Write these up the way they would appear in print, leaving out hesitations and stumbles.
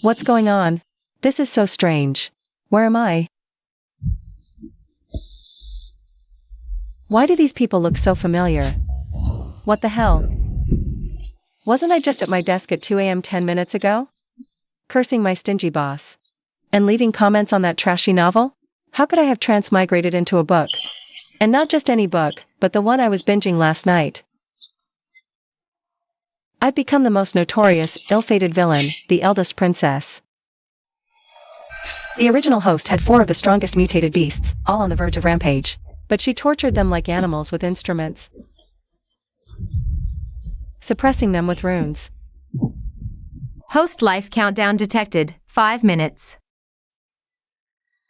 What's going on? This is so strange. Where am I? Why do these people look so familiar? What the hell? Wasn't I just at my desk at 2 a.m. 10 minutes ago? Cursing my stingy boss. And leaving comments on that trashy novel? How could I have transmigrated into a book? And not just any book, but the one I was binging last night. I've become the most notorious, ill-fated villain, the eldest princess. The original host had 4 of the strongest mutated beasts, all on the verge of rampage. But she tortured them like animals with instruments, suppressing them with runes. Host life countdown detected. 5 minutes.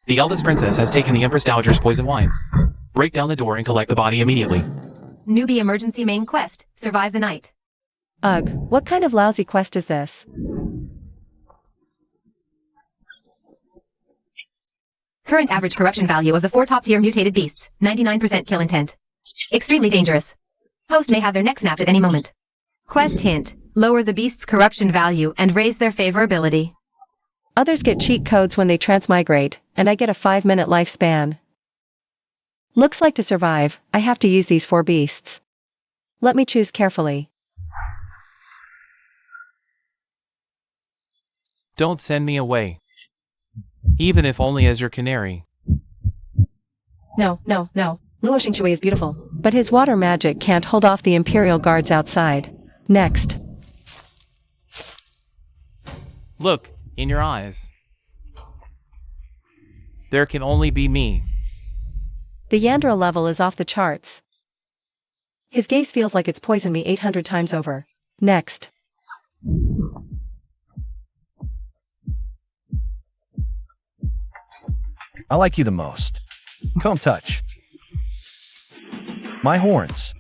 The eldest princess has taken the Empress Dowager's poison wine. Break down the door and collect the body immediately. Newbie emergency main quest. Survive the night. Ugh, what kind of lousy quest is this? Current average corruption value of the 4 top-tier mutated beasts, 99% kill intent. Extremely dangerous. Host may have their neck snapped at any moment. Quest hint, lower the beast's corruption value and raise their favorability. Others get cheat codes when they transmigrate, and I get a 5-minute lifespan. Looks like to survive, I have to use these 4 beasts. Let me choose carefully. Don't send me away. Even if only as your canary. No. Luo Xingxue is beautiful, but his water magic can't hold off the Imperial guards outside. Next. Look, in your eyes. There can only be me. The Yandra level is off the charts. His gaze feels like it's poisoned me 800 times over. Next. I like you the most. Come touch. My horns.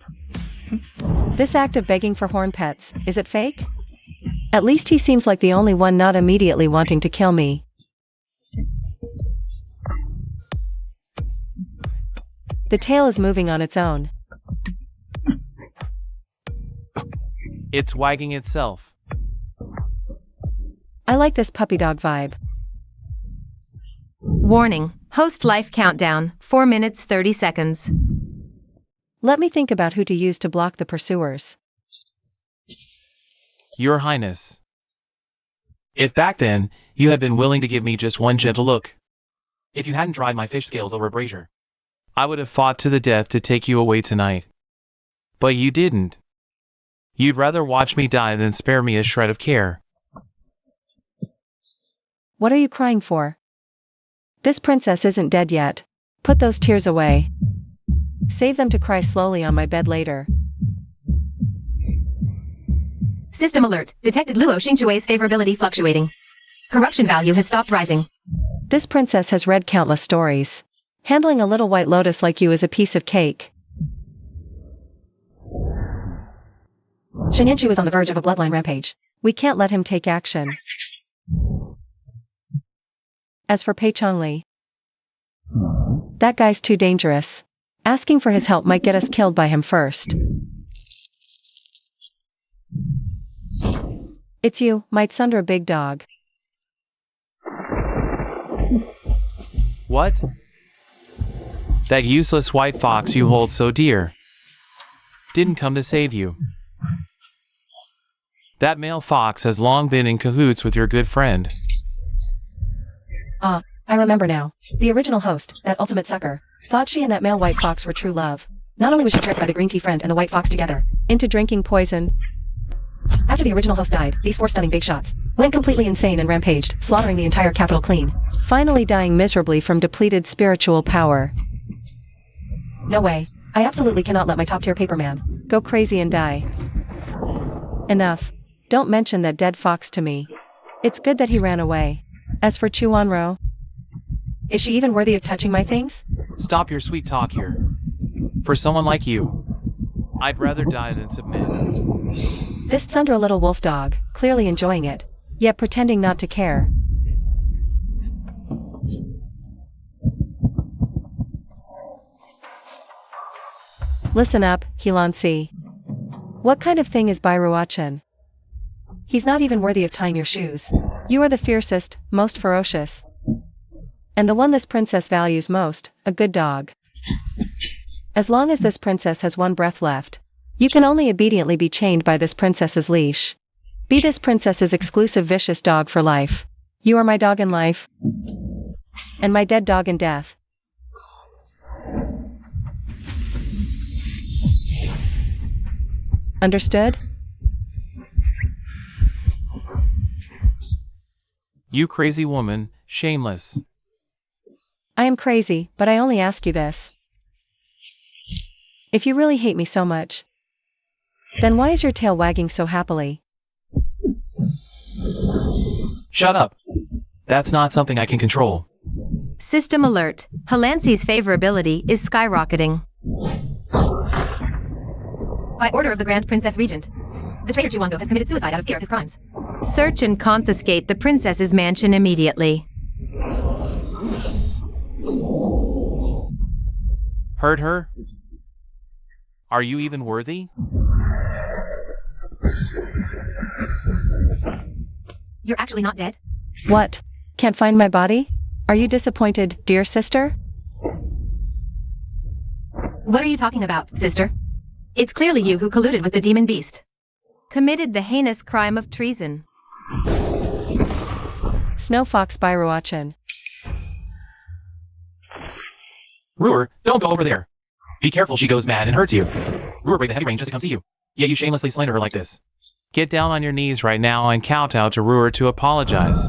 This act of begging for horn pets, is it fake? At least he seems like the only one not immediately wanting to kill me. The tail is moving on its own. It's wagging itself. I like this puppy dog vibe. Warning, host life countdown, 4 minutes 30 seconds. Let me think about who to use to block the pursuers. Your Highness. If back then, you had been willing to give me just one gentle look. If you hadn't dried my fish scales over brazier, I would have fought to the death to take you away tonight. But you didn't. You'd rather watch me die than spare me a shred of care. What are you crying for? This princess isn't dead yet. Put those tears away. Save them to cry slowly on my bed later. System alert, detected Luo Xingxue's favorability fluctuating. Corruption value has stopped rising. This princess has read countless stories. Handling a little white lotus like you is a piece of cake. Shenyanchu is on the verge of a bloodline rampage. We can't let him take action. As for Pei Chongli, that guy's too dangerous. Asking for his help might get us killed by him first. It's you, my Tsundra big dog. What? That useless white fox you hold so dear didn't come to save you. That male fox has long been in cahoots with your good friend. Ah, I remember now. The original host, that ultimate sucker, thought she and that male white fox were true love. Not only was she tricked by the green tea friend and the white fox together into drinking poison. After the original host died, these 4 stunning big shots went completely insane and rampaged, slaughtering the entire capital clean, finally dying miserably from depleted spiritual power. No way. I absolutely cannot let my top-tier paperman go crazy and die. Enough. Don't mention that dead fox to me. It's good that he ran away. As for Chuanro, is she even worthy of touching my things? Stop your sweet talk here. For someone like you, I'd rather die than submit. This Tsundra little wolf dog, clearly enjoying it, yet pretending not to care. Listen up, Helansi. What kind of thing is Bairuachan? He's not even worthy of tying your shoes. You are the fiercest, most ferocious. And the one this princess values most, a good dog. As long as this princess has one breath left, you can only obediently be chained by this princess's leash. Be this princess's exclusive vicious dog for life. You are my dog in life, and my dead dog in death. Understood? You crazy woman, shameless. I am crazy, but I only ask you this. If you really hate me so much, then why is your tail wagging so happily? Shut up. That's not something I can control. System alert. Halansi's favorability is skyrocketing. By order of the Grand Princess Regent, the traitor Juwango has committed suicide out of fear of his crimes. Search and confiscate the princess's mansion immediately. Hurt her? Are you even worthy? You're actually not dead? What? Can't find my body? Are you disappointed, dear sister? What are you talking about, sister? It's clearly you who colluded with the demon beast. Committed the heinous crime of treason. Snow Fox Byruachin. Ruhr, don't go over there. Be careful, she goes mad and hurts you. Ruhr braved the heavy rain just to come see you. Yet you shamelessly slander her like this. Get down on your knees right now and kowtow to Ruhr to apologize.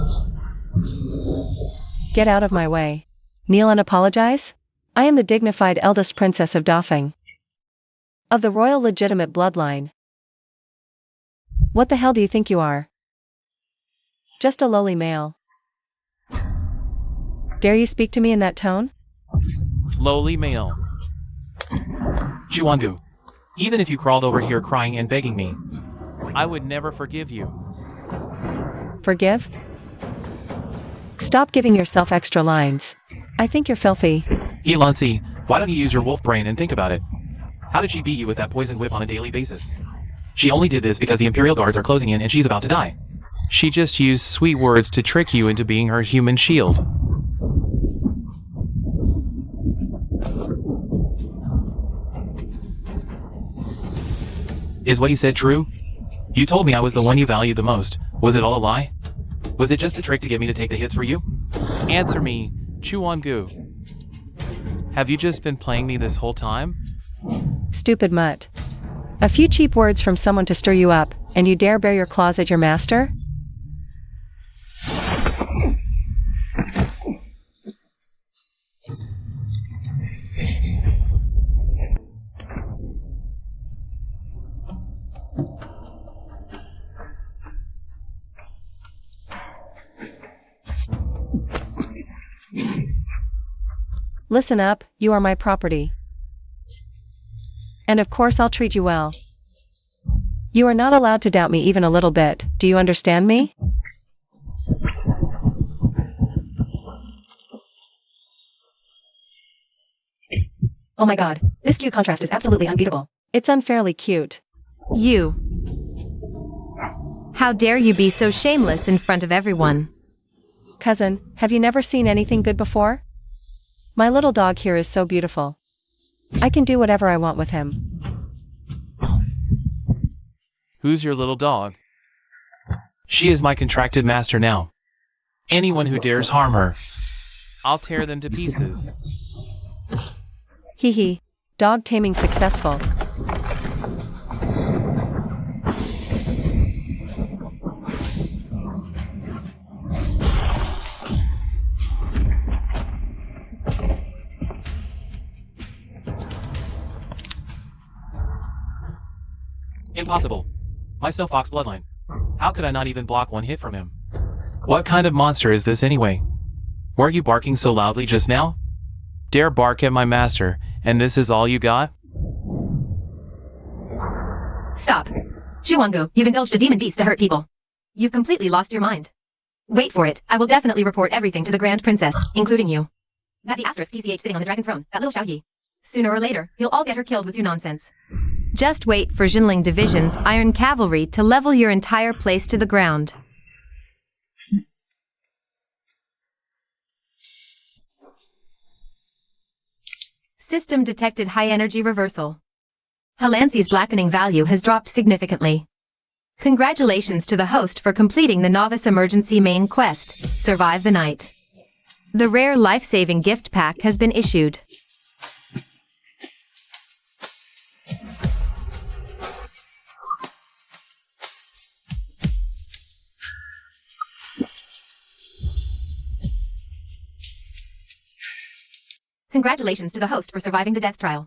Get out of my way. Kneel and apologize? I am the dignified eldest princess of Dafeng. Of the royal legitimate bloodline. What the hell do you think you are? Just a lowly male. Dare you speak to me in that tone? Lowly male. Juwangu, even if you crawled over here crying and begging me, I would never forgive you. Forgive? Stop giving yourself extra lines. I think you're filthy. Halansi, why don't you use your wolf brain and think about it? How did she beat you with that poison whip on a daily basis? She only did this because the Imperial Guards are closing in and she's about to die. She just used sweet words to trick you into being her human shield. Is what he said true? You told me I was the one you valued the most. Was it all a lie? Was it just a trick to get me to take the hits for you? Answer me, Juwangu. Have you just been playing me this whole time? Stupid mutt. A few cheap words from someone to stir you up, and you dare bare your claws at your master? Listen up, you are my property. And of course I'll treat you well. You are not allowed to doubt me even a little bit, do you understand me? Oh my god, this cute contrast is absolutely unbeatable. It's unfairly cute. You. How dare you be so shameless in front of everyone? Cousin, have you never seen anything good before? My little dog here is so beautiful. I can do whatever I want with him. Who's your little dog? She is my contracted master now. Anyone who dares harm her, I'll tear them to pieces. Hee hee. Dog taming successful. Impossible. My Snow Fox bloodline. How could I not even block one hit from him? What kind of monster is this anyway? Were you barking so loudly just now? Dare bark at my master, and this is all you got? Stop. Juwangu, you've indulged a demon beast to hurt people. You've completely lost your mind. Wait for it. I will definitely report everything to the Grand Princess, including you. That the asterisk TCH sitting on the dragon throne, that little Xiao Yi. Sooner or later, you'll all get her killed with your nonsense. Just wait for Jinling Division's Iron Cavalry to level your entire place to the ground. System detected high energy reversal. Halansi's blackening value has dropped significantly. Congratulations to the host for completing the Novice Emergency Main Quest, Survive the Night. The rare life-saving gift pack has been issued. Congratulations to the host for surviving the death trial.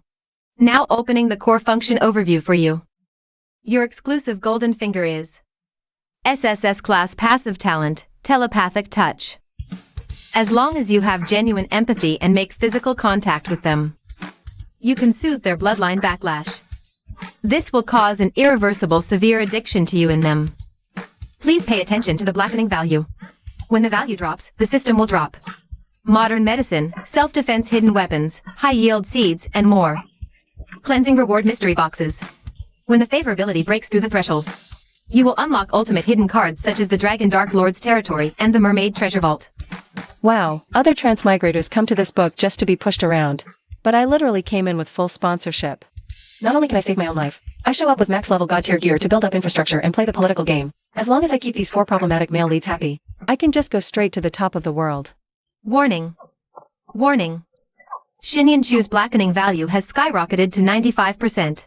Now opening the core function overview for you. Your exclusive golden finger is SSS class passive talent, telepathic touch. As long as you have genuine empathy and make physical contact with them, you can soothe their bloodline backlash. This will cause an irreversible severe addiction to you and them. Please pay attention to the blackening value. When the value drops, the system will drop. Modern medicine, self-defense hidden weapons, high-yield seeds, and more. Cleansing reward mystery boxes. When the favorability breaks through the threshold, you will unlock ultimate hidden cards such as the Dragon Dark Lord's Territory and the Mermaid Treasure Vault. Wow, other transmigrators come to this book just to be pushed around. But I literally came in with full sponsorship. Not only can I save my own life, I show up with max-level god-tier gear to build up infrastructure and play the political game. As long as I keep these 4 problematic male leads happy, I can just go straight to the top of the world. Warning. Warning. Xinyan Chu's blackening value has skyrocketed to 95%.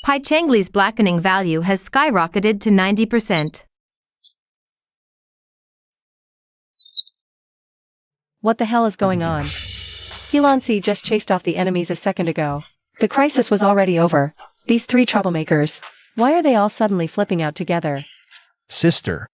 Pai Changli's blackening value has skyrocketed to 90%. What the hell is going on? Helansi just chased off the enemies a second ago. The crisis was already over. These 3 troublemakers. Why are they all suddenly flipping out together? Sister.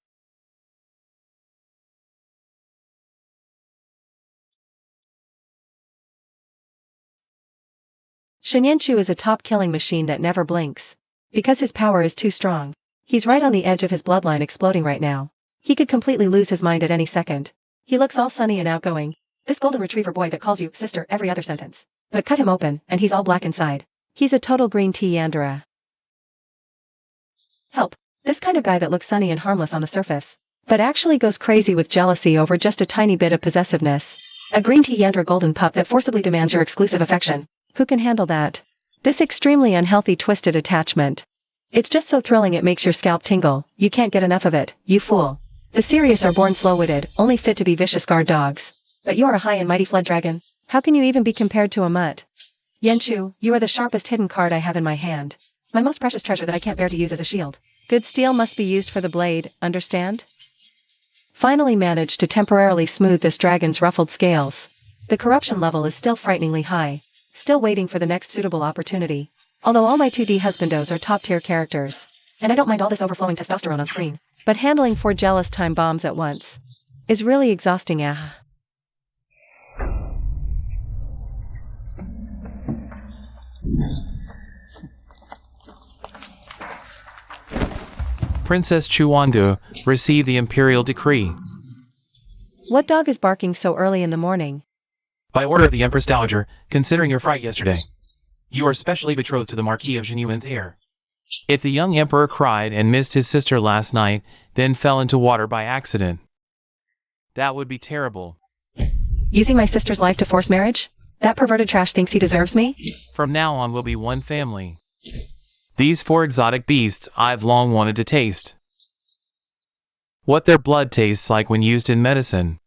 Xinyan Chu is a top killing machine that never blinks. Because his power is too strong. He's right on the edge of his bloodline exploding right now. He could completely lose his mind at any second. He looks all sunny and outgoing. This golden retriever boy that calls you sister every other sentence. But cut him open, and he's all black inside. He's a total green tea Yandere. Help. This kind of guy that looks sunny and harmless on the surface, but actually goes crazy with jealousy over just a tiny bit of possessiveness. A green tea Yandere golden pup that forcibly demands your exclusive affection. Who can handle that? This extremely unhealthy twisted attachment. It's just so thrilling it makes your scalp tingle. You can't get enough of it, you fool. The serious are born slow-witted, only fit to be vicious guard dogs. But you're a high and mighty flood dragon. How can you even be compared to a mutt? Yanchu, you are the sharpest hidden card I have in my hand. My most precious treasure that I can't bear to use as a shield. Good steel must be used for the blade, understand? Finally managed to temporarily smooth this dragon's ruffled scales. The corruption level is still frighteningly high. Still waiting for the next suitable opportunity. Although all my 2D husbandos are top-tier characters. And I don't mind all this overflowing testosterone on screen. But handling 4 jealous time bombs at once is really exhausting. Princess Chuandu received the imperial decree. What dog is barking so early in the morning? By order of the Empress Dowager, considering your fright yesterday, you are specially betrothed to the Marquis of Jinyuan's heir. If the young emperor cried and missed his sister last night, then fell into water by accident, that would be terrible. Using my sister's life to force marriage? That perverted trash thinks he deserves me? From now on we'll be one family. These 4 exotic beasts I've long wanted to taste. What their blood tastes like when used in medicine.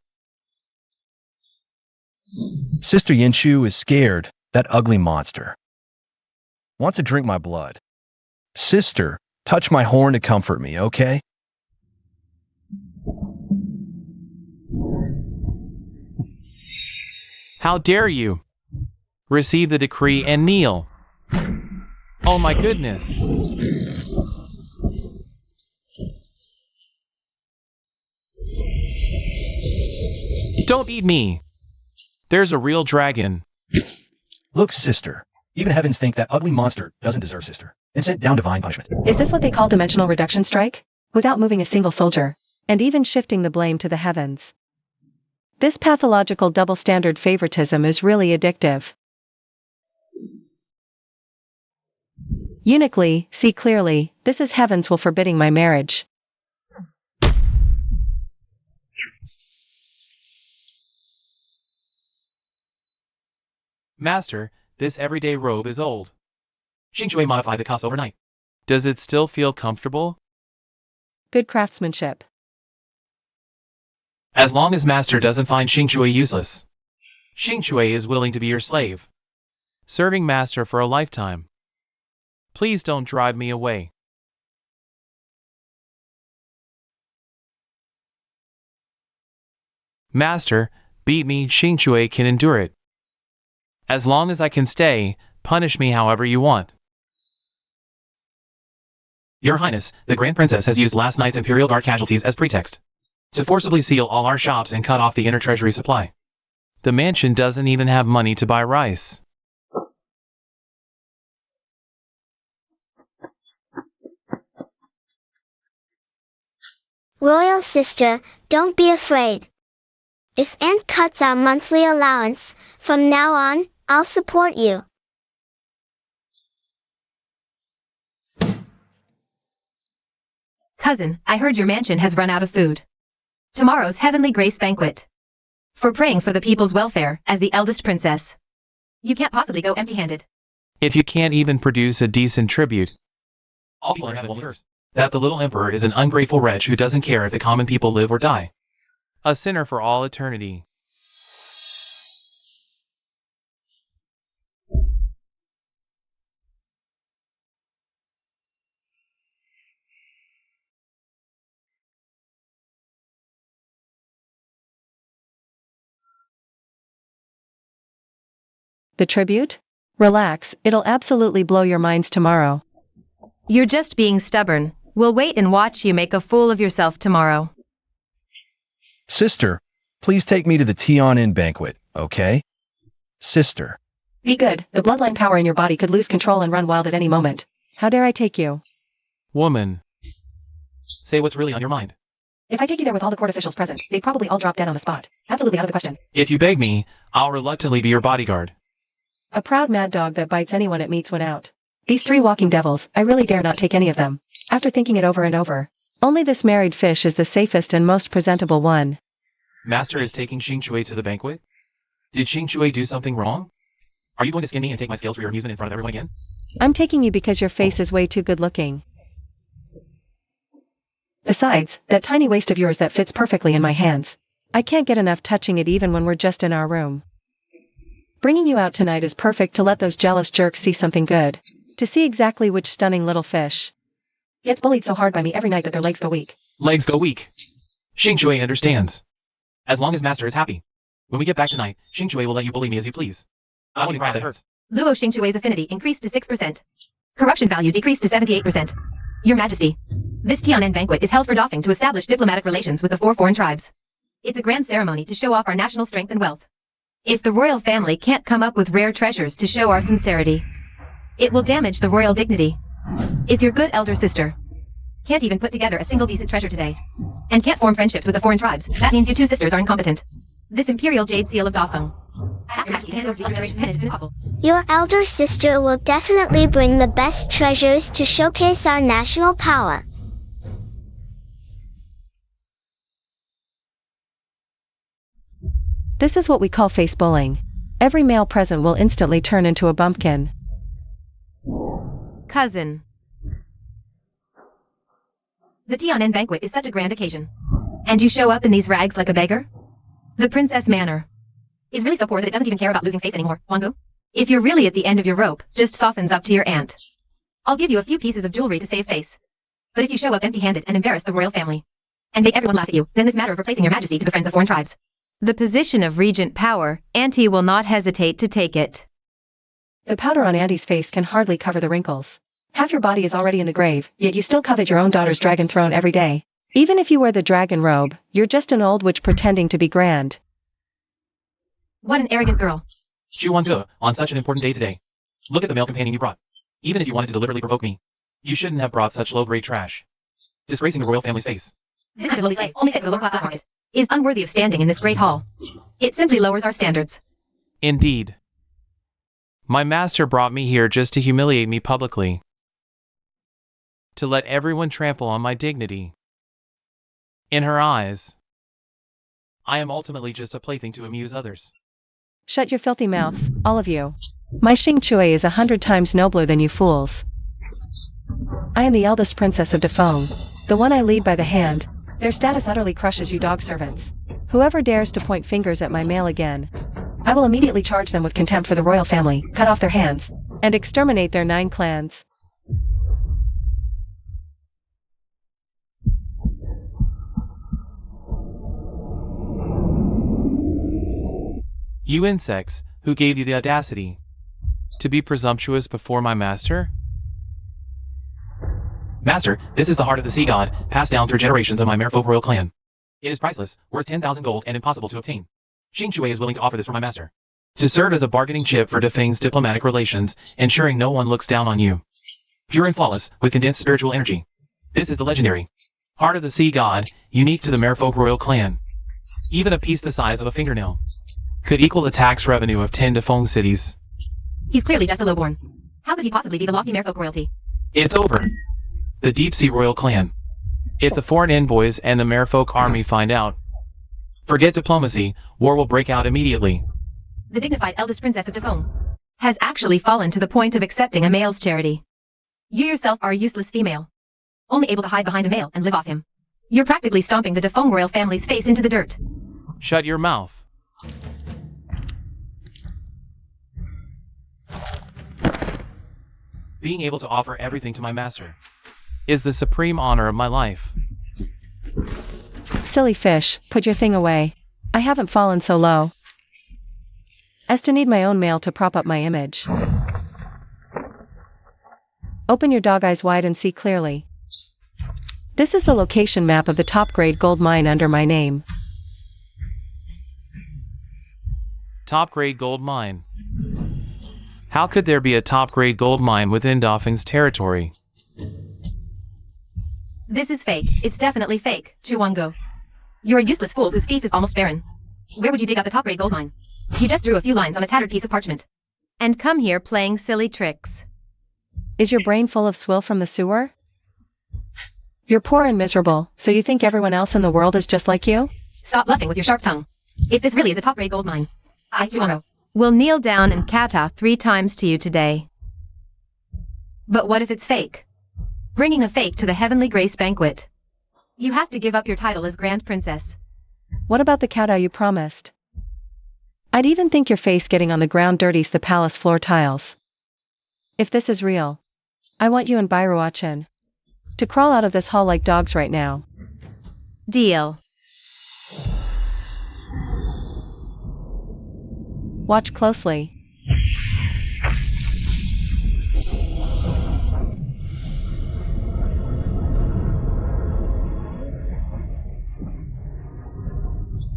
Sister Yinshu is scared, that ugly monster. Wants to drink my blood. Sister, touch my horn to comfort me, okay? How dare you? Receive the decree and kneel. Oh my goodness. Don't eat me. There's a real dragon. Look, sister. Even heavens think that ugly monster doesn't deserve sister, and sent down divine punishment. Is this what they call dimensional reduction strike? Without moving a single soldier, and even shifting the blame to the heavens. This pathological double-standard favoritism is really addictive. Uniquely, see clearly, this is heaven's will forbidding my marriage. Master, this everyday robe is old. Xingxue modified the cost overnight. Does it still feel comfortable? Good craftsmanship. As long as Master doesn't find Xingxue useless. Xingxue is willing to be your slave. Serving Master for a lifetime. Please don't drive me away. Master, beat me, Xingxue can endure it. As long as I can stay, punish me however you want. Your Highness, the Grand Princess has used last night's Imperial Guard casualties as pretext to forcibly seal all our shops and cut off the inner treasury supply. The mansion doesn't even have money to buy rice. Royal sister, don't be afraid. If Aunt cuts our monthly allowance, from now on, I'll support you. Cousin, I heard your mansion has run out of food. Tomorrow's Heavenly Grace Banquet. For praying for the people's welfare, as the eldest princess. You can't possibly go empty-handed. If you can't even produce a decent tribute, all people in heaven will curse that the little emperor is an ungrateful wretch who doesn't care if the common people live or die. A sinner for all eternity. The tribute? Relax, it'll absolutely blow your minds tomorrow. You're just being stubborn. We'll wait and watch you make a fool of yourself tomorrow. Sister, please take me to the Tian banquet, okay? Sister. Be good, the bloodline power in your body could lose control and run wild at any moment. How dare I take you? Woman. Say what's really on your mind. If I take you there with all the court officials present, they'd probably all drop dead on the spot. Absolutely out of the question. If you beg me, I'll reluctantly be your bodyguard. A proud mad dog that bites anyone it meets when out. These three walking devils, I really dare not take any of them. After thinking it over and over. Only this married fish is the safest and most presentable one. Master is taking Xingxue to the banquet? Did Xingxue do something wrong? Are you going to skin me and take my scales for your amusement in front of everyone again? I'm taking you because your face is way too good looking. Besides, that tiny waist of yours that fits perfectly in my hands. I can't get enough touching it even when we're just in our room. Bringing you out tonight is perfect to let those jealous jerks see something good. To see exactly which stunning little fish gets bullied so hard by me every night that their legs go weak. Legs go weak. Xingxue understands. As long as Master is happy. When we get back tonight, Xingxue will let you bully me as you please. I want to cry, that hurts. Luo Xingxue's affinity increased to 6%. Corruption value decreased to 78%. Your Majesty, this Tianen banquet is held for doffing to establish diplomatic relations with the 4 foreign tribes. It's a grand ceremony to show off our national strength and wealth. If the royal family can't come up with rare treasures to show our sincerity, it will damage the royal dignity. If your good elder sister can't even put together a single decent treasure today, and can't form friendships with the foreign tribes, that means you 2 sisters are incompetent. This imperial jade seal of Dafeng. Ask Your Majesty to hand over the Confederation pen as soon as possible. Your elder sister will definitely bring the best treasures to showcase our national power. This is what we call face bullying. Every male present will instantly turn into a bumpkin. Cousin. The Tianen banquet is such a grand occasion. And you show up in these rags like a beggar? The Princess Manor is really so poor that it doesn't even care about losing face anymore, Wangu. If you're really at the end of your rope, just softens up to your aunt. I'll give you a few pieces of jewelry to save face. But if you show up empty-handed and embarrass the royal family, and make everyone laugh at you, then this matter of replacing your majesty to befriend the foreign tribes. The position of regent power, Auntie will not hesitate to take it. The powder on Auntie's face can hardly cover the wrinkles. Half your body is already in the grave, yet you still covet your own daughter's dragon throne every day. Even if you wear the dragon robe, you're just an old witch pretending to be grand. What an arrogant girl. Xu Wange, on such an important day today. Look at the male companion you brought. Even if you wanted to deliberately provoke me, you shouldn't have brought such low-grade trash. Disgracing the royal family's face. This kind of lowly slave, only fit for the lower-class market, is unworthy of standing in this great hall. It simply lowers our standards. Indeed. My master brought me here just to humiliate me publicly. to let everyone trample on my dignity. In her eyes, I am ultimately just a plaything to amuse others. Shut your filthy mouths, all of you. My Xing Chui is 100 times nobler than you fools. I am the eldest princess of Defeng, the one I lead by the hand. Their status utterly crushes you dog servants. Whoever dares to point fingers at my male again, I will immediately charge them with contempt for the royal family, cut off their hands, and exterminate their 9 clans. You insects, who gave you the audacity to be presumptuous before my master? Master, this is the heart of the sea god, passed down through generations of my merfolk royal clan. It is priceless, worth 10,000 gold and impossible to obtain. Xing Chui is willing to offer this for my master, to serve as a bargaining chip for Defeng's diplomatic relations, ensuring no one looks down on you. Pure and flawless, with condensed spiritual energy. This is the legendary heart of the sea god, unique to the merfolk royal clan. Even a piece the size of a fingernail could equal the tax revenue of 10 Defeng cities. He's clearly just a lowborn. How could he possibly be the lofty merfolk royalty? It's over. The Deep Sea Royal Clan. If the foreign envoys and the merfolk army find out, forget diplomacy, war will break out immediately. The dignified eldest princess of Defeng has actually fallen to the point of accepting a male's charity. You yourself are a useless female, only able to hide behind a male and live off him. You're practically stomping the Defeng royal family's face into the dirt. Shut your mouth. Being able to offer everything to my master is the supreme honor of my life. Silly fish, put your thing away. I haven't fallen so low as to need my own male to prop up my image. Open your dog eyes wide and see clearly. This is the location map of the top-grade gold mine under my name. Top-grade gold mine. How could there be a top-grade gold mine within Defeng's territory? This is fake. It's definitely fake, Chuango. You're a useless fool whose faith is almost barren. Where would you dig up a top-grade gold mine? You just drew a few lines on a tattered piece of parchment. And come here playing silly tricks. Is your brain full of swill from the sewer? You're poor and miserable, so you think everyone else in the world is just like you? Stop bluffing with your sharp tongue. If this really is a top-grade gold mine, I, Chuango, will kneel down and kowtow 3 times to you today. But what if it's fake? Bringing a fake to the Heavenly Grace Banquet. You have to give up your title as Grand Princess. What about the kowtow you promised? I'd even think your face getting on the ground dirties the palace floor tiles. If this is real, I want you and Bairuachin to crawl out of this hall like dogs right now. Deal. Watch closely.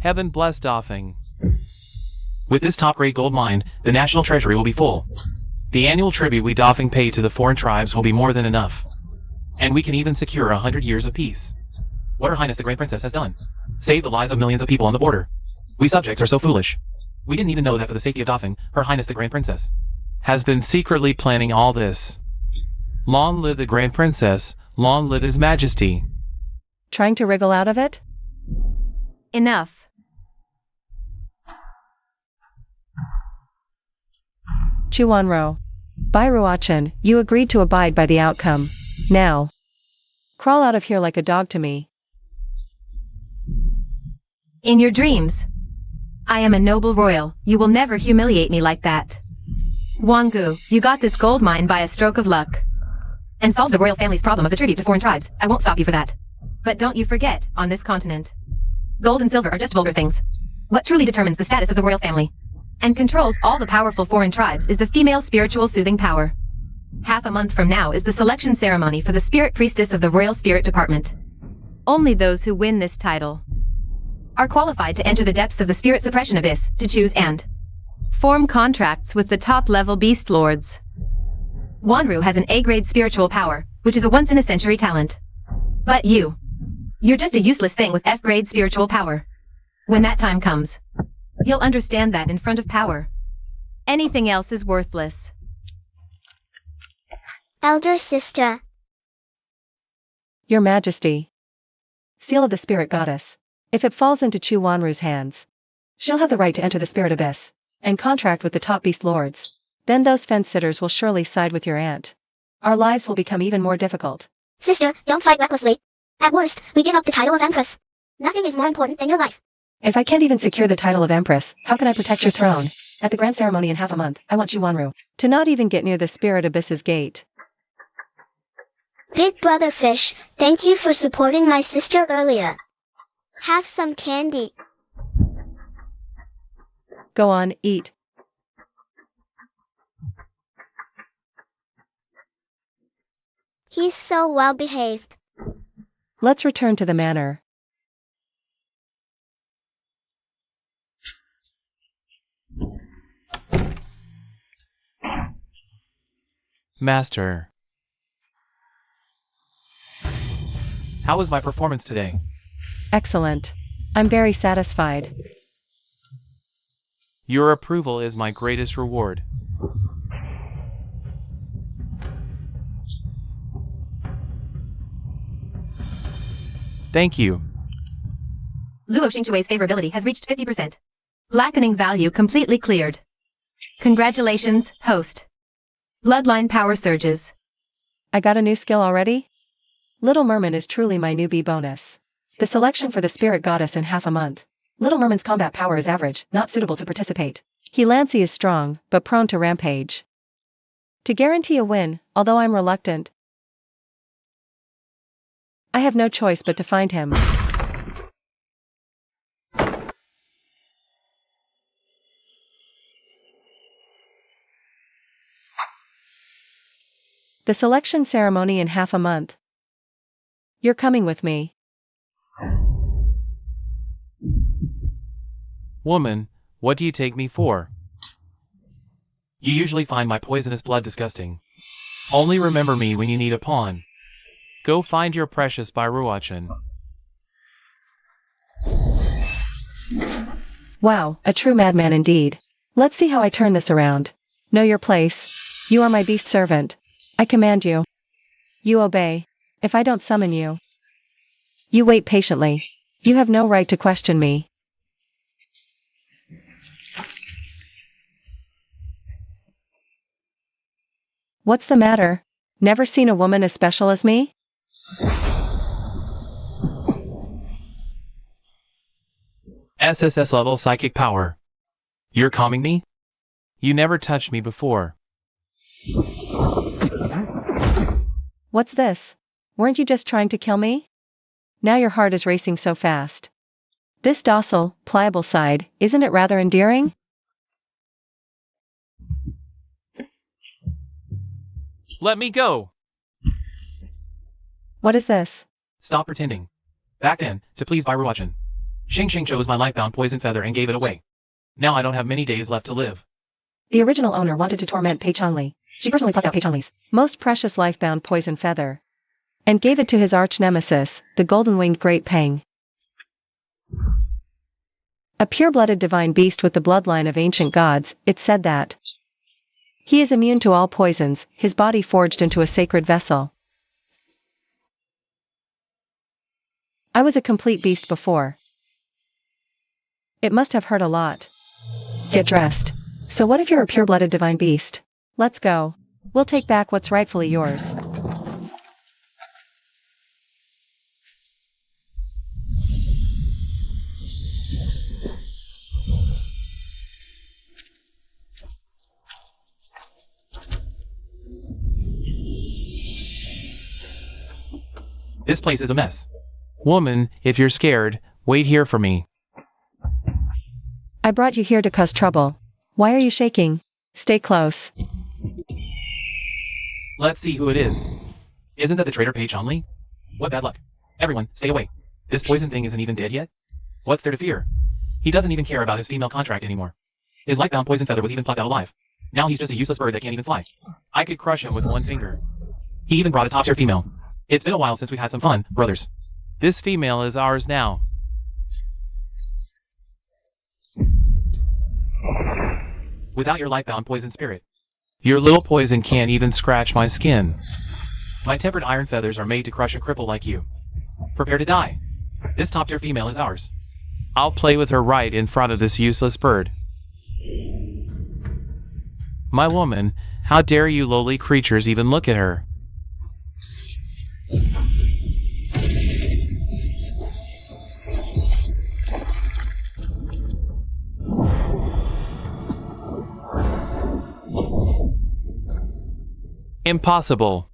Heaven bless Defeng. With this top-grade gold mine, the national treasury will be full. The annual tribute we Defeng pay to the foreign tribes will be more than enough. And we can even secure 100 years of peace. What Her Highness the Grand Princess has done. Save the lives of millions of people on the border. We subjects are so foolish. We didn't even know that for the safety of Defeng, Her Highness the Grand Princess has been secretly planning all this. Long live the Grand Princess, long live His Majesty. Trying to wriggle out of it? Enough. Chuanro. Bairuachin, you agreed to abide by the outcome. Now, crawl out of here like a dog to me. In your dreams. I am a noble royal. You will never humiliate me like that. Wangu, you got this gold mine by a stroke of luck. And solved the royal family's problem of the tribute to foreign tribes. I won't stop you for that. But don't you forget, on this continent, gold and silver are just vulgar things. What truly determines the status of the royal family and controls all the powerful foreign tribes is the female spiritual soothing power. Half a month from now is the selection ceremony for the spirit priestess of the Royal Spirit Department. Only those who win this title are qualified to enter the depths of the spirit suppression abyss to choose and form contracts with the top-level beast lords. Wanru has an A-grade spiritual power, which is a once-in-a-century talent. But you're just a useless thing with F-grade spiritual power. When that time comes, you'll understand that in front of power, anything else is worthless. Elder sister. Your Majesty. Seal of the Spirit Goddess. If it falls into Chu Wanru's hands, she'll have the right to enter the Spirit Abyss, and contract with the top beast lords. Then those fence-sitters will surely side with your aunt. Our lives will become even more difficult. Sister, don't fight recklessly. At worst, we give up the title of Empress. Nothing is more important than your life. If I can't even secure the title of Empress, how can I protect your throne? At the grand ceremony in half a month, I want Chu Wanru to not even get near the Spirit Abyss's gate. Big Brother Fish, thank you for supporting my sister earlier. Have some candy. Go on, eat. He's so well behaved. Let's return to the manor. Master. How was my performance today? Excellent. I'm very satisfied. Your approval is my greatest reward. Thank you. Luo Xingchui's favorability has reached 50%. Blackening value completely cleared. Congratulations, host. Bloodline power surges. I got a new skill already? Little Merman is truly my newbie bonus. The selection for the Spirit Goddess in half a month. Little Merman's combat power is average, not suitable to participate. He is strong, but prone to rampage. To guarantee a win, although I'm reluctant, I have no choice but to find him. The selection ceremony in half a month. You're coming with me. Woman, what do you take me for? You usually find my poisonous blood disgusting. Only remember me when you need a pawn. Go find your precious Bairuachin. Wow, a true madman indeed. Let's see how I turn this around. Know your place. You are my beast servant. I command you. You obey. If I don't summon you, you wait patiently. You have no right to question me. What's the matter? Never seen a woman as special as me? SSS level psychic power. You're calming me? You never touched me before. What's this? Weren't you just trying to kill me? Now your heart is racing so fast. This docile, pliable side, isn't it rather endearing? Let me go! What is this? Stop pretending. Back then, to please Bairuachin, Xing chose my life-bound poison feather and gave it away. Now I don't have many days left to live. The original owner wanted to torment Pei Changli. She personally plucked out Pei Changli's most precious life-bound poison feather and gave it to his arch-nemesis, the golden-winged Great Peng. A pure-blooded divine beast with the bloodline of ancient gods, it's said that he is immune to all poisons, his body forged into a sacred vessel. I was a complete beast before. It must have hurt a lot. Get dressed. So what if you're a pure-blooded divine beast? Let's go. We'll take back what's rightfully yours. This place is a mess. Woman, if you're scared, wait here for me. I brought you here to cause trouble. Why are you shaking? Stay close. Let's see who it is. Isn't that the traitor Pei Changli? What bad luck. Everyone, stay away. This poison thing isn't even dead yet? What's there to fear? He doesn't even care about his female contract anymore. His life-bound poison feather was even plucked out alive. Now he's just a useless bird that can't even fly. I could crush him with one finger. He even brought a top-tier female. It's been a while since we've had some fun, brothers. This female is ours now. Without your life-bound poison spirit, your little poison can't even scratch my skin. My tempered iron feathers are made to crush a cripple like you. Prepare to die. This top-tier female is ours. I'll play with her right in front of this useless bird. My woman, how dare you lowly creatures even look at her? Impossible.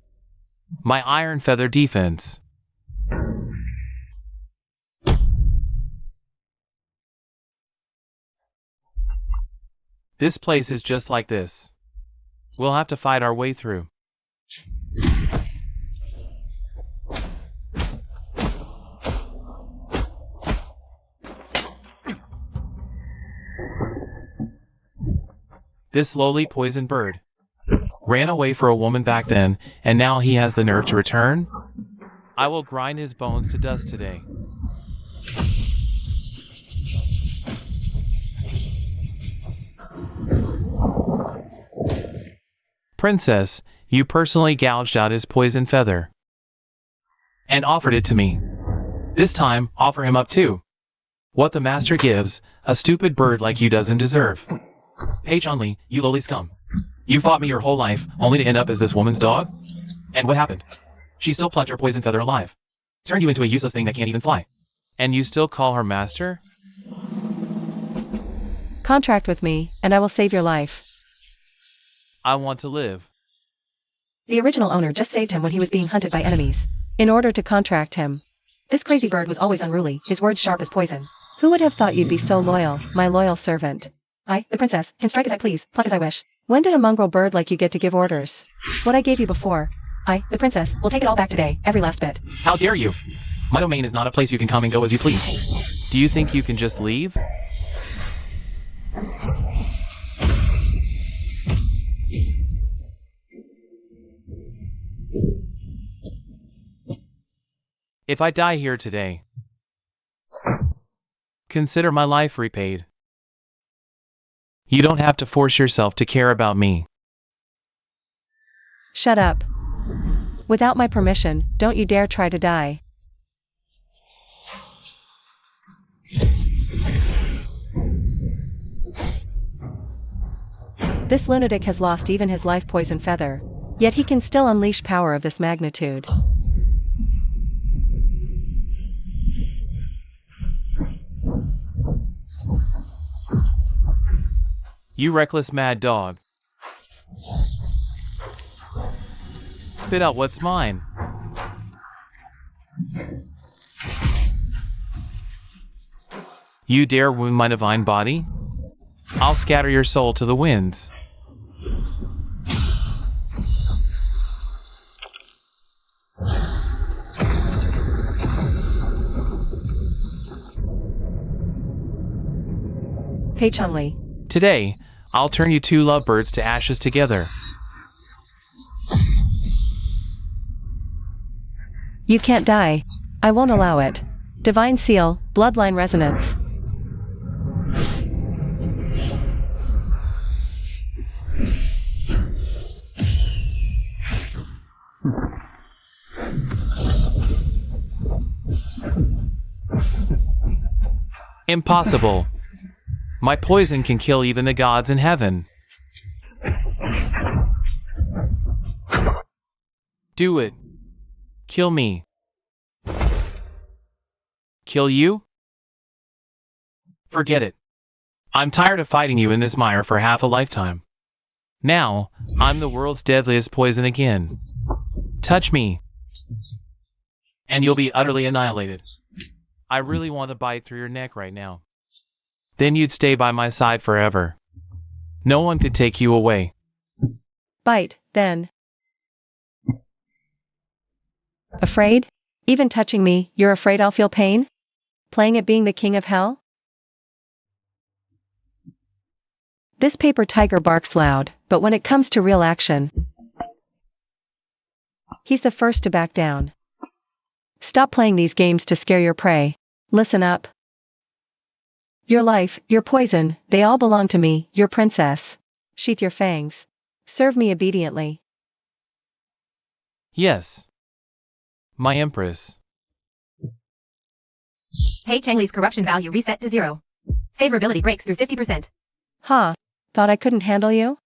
My iron feather defense. This place is just like this. We'll have to fight our way through. This lowly poison bird ran away for a woman back then, and now he has the nerve to return? I will grind his bones to dust today. Princess, you personally gouged out his poison feather and offered it to me. This time, offer him up too. What the master gives, a stupid bird like you doesn't deserve. Hey Chun-Li, you lowly scum. You fought me your whole life, only to end up as this woman's dog? And what happened? She still plucked your poison feather alive. Turned you into a useless thing that can't even fly. And you still call her master? Contract with me, and I will save your life. I want to live. The original owner just saved him when he was being hunted by enemies. In order to contract him. This crazy bird was always unruly, his words sharp as poison. Who would have thought you'd be so loyal, my loyal servant? I, the princess, can strike as I please, pluck as I wish. When did a mongrel bird like you get to give orders? What I gave you before. I, the princess, will take it all back today, every last bit. How dare you? My domain is not a place you can come and go as you please. Do you think you can just leave? If I die here today, consider my life repaid. You don't have to force yourself to care about me. Shut up. Without my permission, don't you dare try to die. This lunatic has lost even his life poison feather, yet he can still unleash power of this magnitude. You reckless mad dog. Spit out what's mine. You dare wound my divine body? I'll scatter your soul to the winds. Hey Chun-Li. Today, I'll turn you two lovebirds to ashes together. You can't die. I won't allow it. Divine seal, bloodline resonance. Impossible. My poison can kill even the gods in heaven. Do it. Kill me. Kill you? Forget it. I'm tired of fighting you in this mire for half a lifetime. Now, I'm the world's deadliest poison again. Touch me, and you'll be utterly annihilated. I really want to bite through your neck right now. Then you'd stay by my side forever. No one could take you away. Bite, then. Afraid? Even touching me, you're afraid I'll feel pain? Playing at being the king of hell? This paper tiger barks loud, but when it comes to real action, he's the first to back down. Stop playing these games to scare your prey. Listen up. Your life, your poison, they all belong to me, your princess. Sheath your fangs. Serve me obediently. Yes. My Empress. Hey, Changli's corruption value reset to 0. Favorability breaks through 50%. Huh. Thought I couldn't handle you?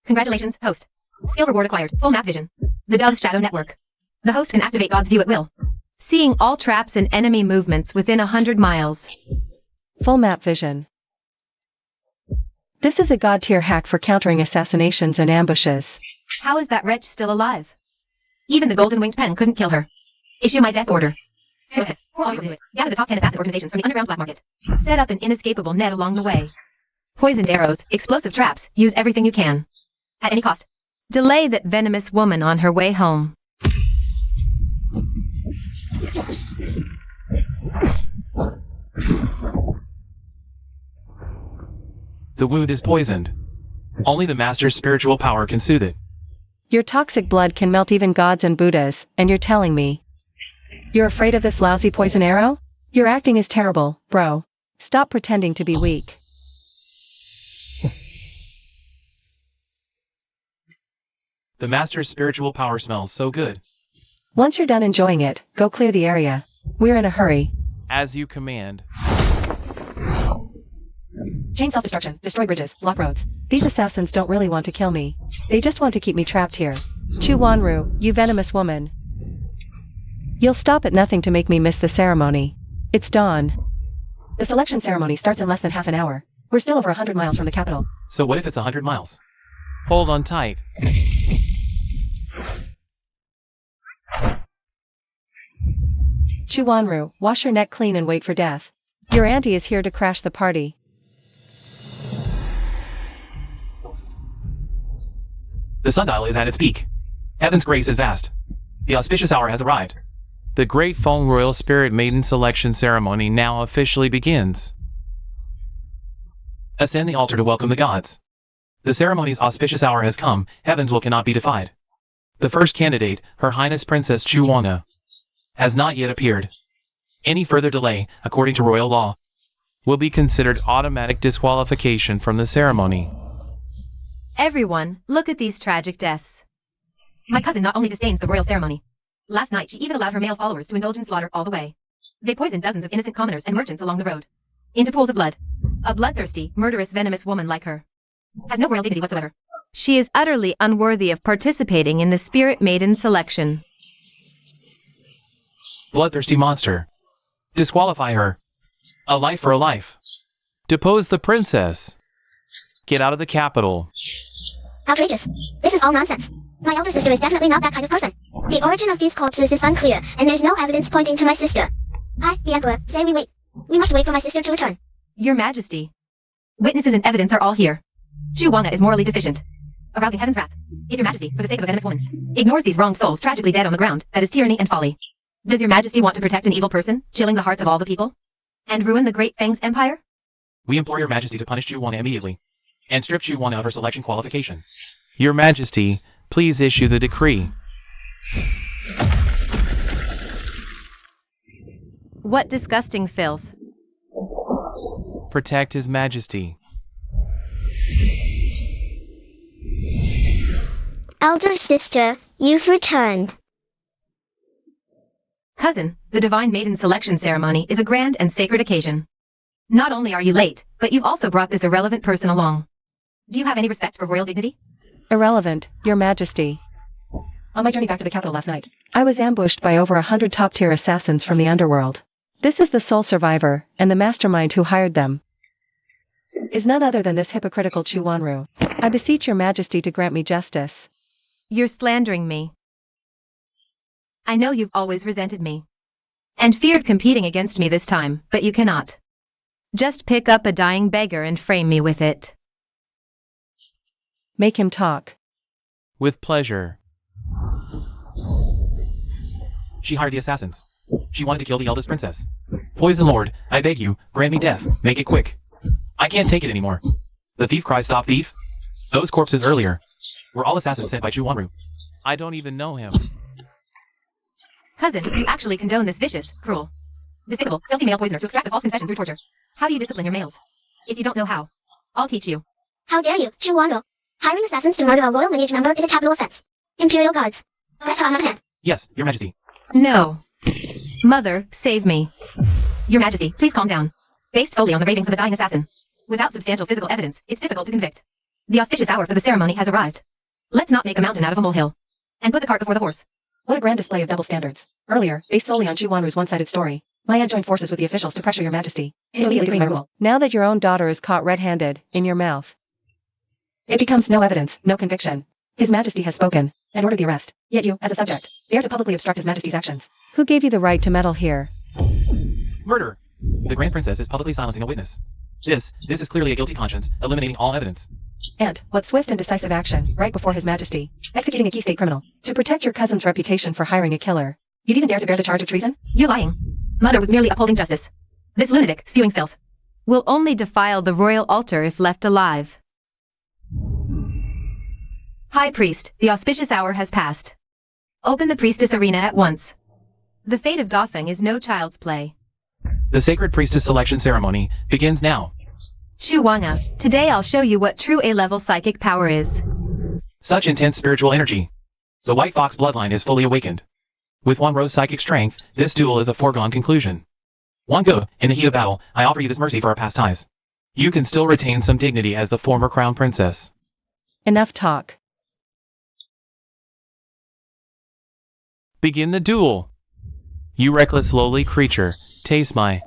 Congratulations, host. Skill reward acquired. Full map vision. The Dove's Shadow Network. The host can activate God's view at will. Seeing all traps and enemy movements within 100 miles. Full map vision. This is a god tier hack for countering assassinations and ambushes. How is that wretch still alive? Even the golden winged pen couldn't kill her. Issue my death order. SSS. Gather the top 10 assassin organizations from the underground black market. Set up an inescapable net along the way. Poisoned arrows, explosive traps, use everything you can. At any cost. Delay that venomous woman on her way home. The wound is poisoned. Only the master's spiritual power can soothe it. Your toxic blood can melt even gods and Buddhas, and you're telling me you're afraid of this lousy poison arrow? Your acting is terrible, bro. Stop pretending to be weak. The master's spiritual power smells so good. Once you're done enjoying it, go clear the area. We're in a hurry. As you command. Chain self-destruction, destroy bridges, block roads. These assassins don't really want to kill me. They just want to keep me trapped here. Chu Wanru, you venomous woman. You'll stop at nothing to make me miss the ceremony. It's dawn. The selection ceremony starts in less than half an hour. We're still over 100 miles from the capital. So what if it's 100 miles? Hold on tight. Chu Wanru, wash your neck clean and wait for death. Your auntie is here to crash the party. The sundial is at its peak. Heaven's grace is vast. The auspicious hour has arrived. The Great Feng Royal Spirit Maiden Selection Ceremony now officially begins. Ascend the altar to welcome the gods. The ceremony's auspicious hour has come, heaven's will cannot be defied. The first candidate, Her Highness Princess Chu Wanga, has not yet appeared. Any further delay, according to royal law, will be considered automatic disqualification from the ceremony. Everyone, look at these tragic deaths. My cousin not only disdains the royal ceremony. Last night she even allowed her male followers to indulge in slaughter all the way. They poisoned dozens of innocent commoners and merchants along the road. Into pools of blood. A bloodthirsty, murderous, venomous woman like her has no royal dignity whatsoever. She is utterly unworthy of participating in the Spirit Maiden selection. Bloodthirsty monster. Disqualify her. A life for a life. Depose the princess. Get out of the capital. Outrageous. This is all nonsense. My elder sister is definitely not that kind of person. The origin of these corpses is unclear, and there's no evidence pointing to my sister. I, the Emperor, say we wait. We must wait for my sister to return. Your Majesty. Witnesses and evidence are all here. Chu Wanga is morally deficient, arousing heaven's wrath. If your Majesty, for the sake of a venomous woman, ignores these wronged souls tragically dead on the ground, that is tyranny and folly. Does your Majesty want to protect an evil person, chilling the hearts of all the people? And ruin the great Feng's empire? We implore your Majesty to punish Chu Wanga immediately, and strip Chu Wanga of her selection qualification. Your Majesty, please issue the decree. What disgusting filth. Protect His Majesty. Elder sister, you've returned. Cousin, the Divine Maiden Selection Ceremony is a grand and sacred occasion. Not only are you late, but you've also brought this irrelevant person along. Do you have any respect for royal dignity? Irrelevant, Your Majesty. On my journey back to the capital last night, I was ambushed by over 100 top-tier assassins from the underworld. This is the sole survivor, and the mastermind who hired them is none other than this hypocritical Chu Wanru. I beseech Your Majesty to grant me justice. You're slandering me. I know you've always resented me and feared competing against me this time, but you cannot. Just pick up a dying beggar and frame me with it. Make him talk. With pleasure. She hired the assassins. She wanted to kill the eldest princess. Poison Lord, I beg you, grant me death. Make it quick. I can't take it anymore. The thief cries, stop thief. Those corpses earlier were all assassins sent by Chu Wanru. I don't even know him. Cousin, you actually condone this vicious, cruel, despicable, filthy male poisoner to extract a false confession through torture. How do you discipline your males? If you don't know how, I'll teach you. How dare you, Chu Wanru? Hiring assassins to murder a royal lineage member is a capital offense. Imperial Guards. Arrest her on hand. Yes, Your Majesty. No. Mother, save me. Your Majesty, please calm down. Based solely on the ravings of a dying assassin, without substantial physical evidence, it's difficult to convict. The auspicious hour for the ceremony has arrived. Let's not make a mountain out of a molehill. And put the cart before the horse. What a grand display of double standards. Earlier, based solely on Chu Wanru's one-sided story, my aunt joined forces with the officials to pressure Your Majesty into immediately my rule. Now that your own daughter is caught red-handed, in your mouth, it becomes no evidence, no conviction. His Majesty has spoken, and ordered the arrest. Yet you, as a subject, dare to publicly obstruct His Majesty's actions. Who gave you the right to meddle here? Murder! The Grand Princess is publicly silencing a witness. This is clearly a guilty conscience, eliminating all evidence. Aunt, what swift and decisive action, right before His Majesty, executing a key state criminal, to protect your cousin's reputation for hiring a killer. You'd even dare to bear the charge of treason? You're lying. Mother was merely upholding justice. This lunatic, spewing filth, will only defile the royal altar if left alive. High Priest, the auspicious hour has passed. Open the priestess arena at once. The fate of Doffing is no child's play. The sacred priestess selection ceremony begins now. Chu Wanga, today I'll show you what true A-level psychic power is. Such intense spiritual energy. The White Fox bloodline is fully awakened. With Wanru's psychic strength, this duel is a foregone conclusion. Wango, in the heat of battle, I offer you this mercy for our past ties. You can still retain some dignity as the former crown princess. Enough talk. Begin the duel. You reckless lowly creature, taste my...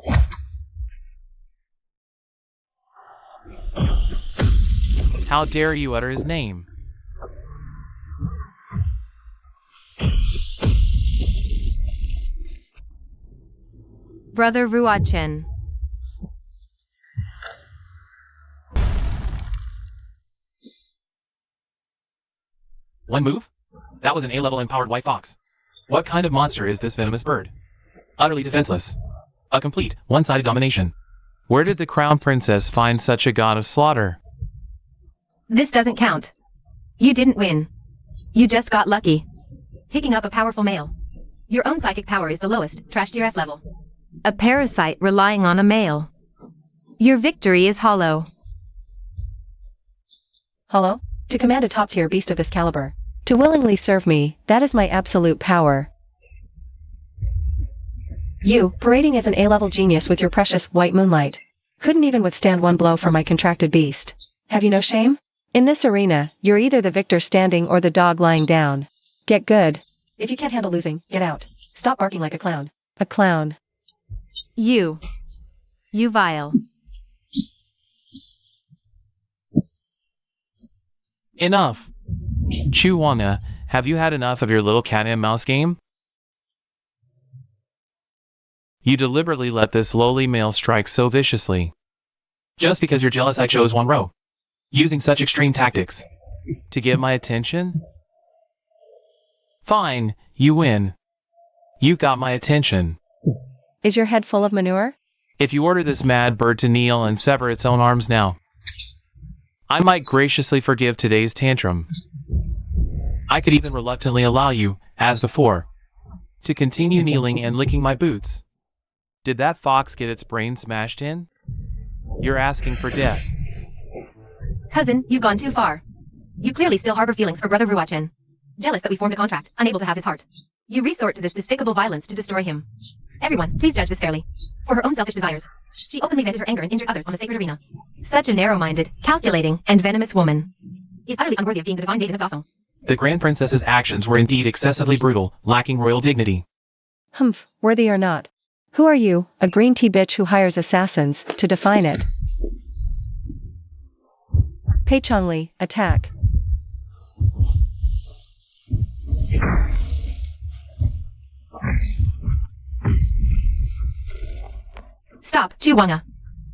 How dare you utter his name? Brother Ruachen. One move? That was an A-level empowered white fox. What kind of monster is this venomous bird? Utterly defenseless. A complete, one-sided domination. Where did the crown princess find such a god of slaughter? This doesn't count. You didn't win. You just got lucky. Picking up a powerful male. Your own psychic power is the lowest, trash tier F level. A parasite relying on a male. Your victory is hollow. Hollow? To command a top-tier beast of this caliber. To willingly serve me, that is my absolute power. You, parading as an A-level genius with your precious white moonlight, couldn't even withstand one blow from my contracted beast. Have you no shame? In this arena, you're either the victor standing or the dog lying down. Get good. If you can't handle losing, get out. Stop barking like a clown. A clown. You vile. Enough. Chu Wanga, have you had enough of your little cat and mouse game? You deliberately let this lowly male strike so viciously. Just because you're jealous I chose Wanru. Using such extreme tactics. To get my attention? Fine, you win. You've got my attention. Is your head full of manure? If you order this mad bird to kneel and sever its own arms now, I might graciously forgive today's tantrum. I could even reluctantly allow you, as before, to continue kneeling and licking my boots. Did that fox get its brain smashed in? You're asking for death. Cousin, you've gone too far. You clearly still harbor feelings for Brother Ruachen. Jealous that we formed a contract, unable to have his heart. You resort to this despicable violence to destroy him. Everyone, please judge this fairly. For her own selfish desires, she openly vented her anger and injured others on the sacred arena. Such a narrow-minded, calculating, and venomous woman is utterly unworthy of being the divine maiden of Gotham. The Grand Princess's actions were indeed excessively brutal, lacking royal dignity. Humph, worthy or not. Who are you, a green tea bitch who hires assassins, to define it? Pei Chongli, attack. Stop, Chu Wanga.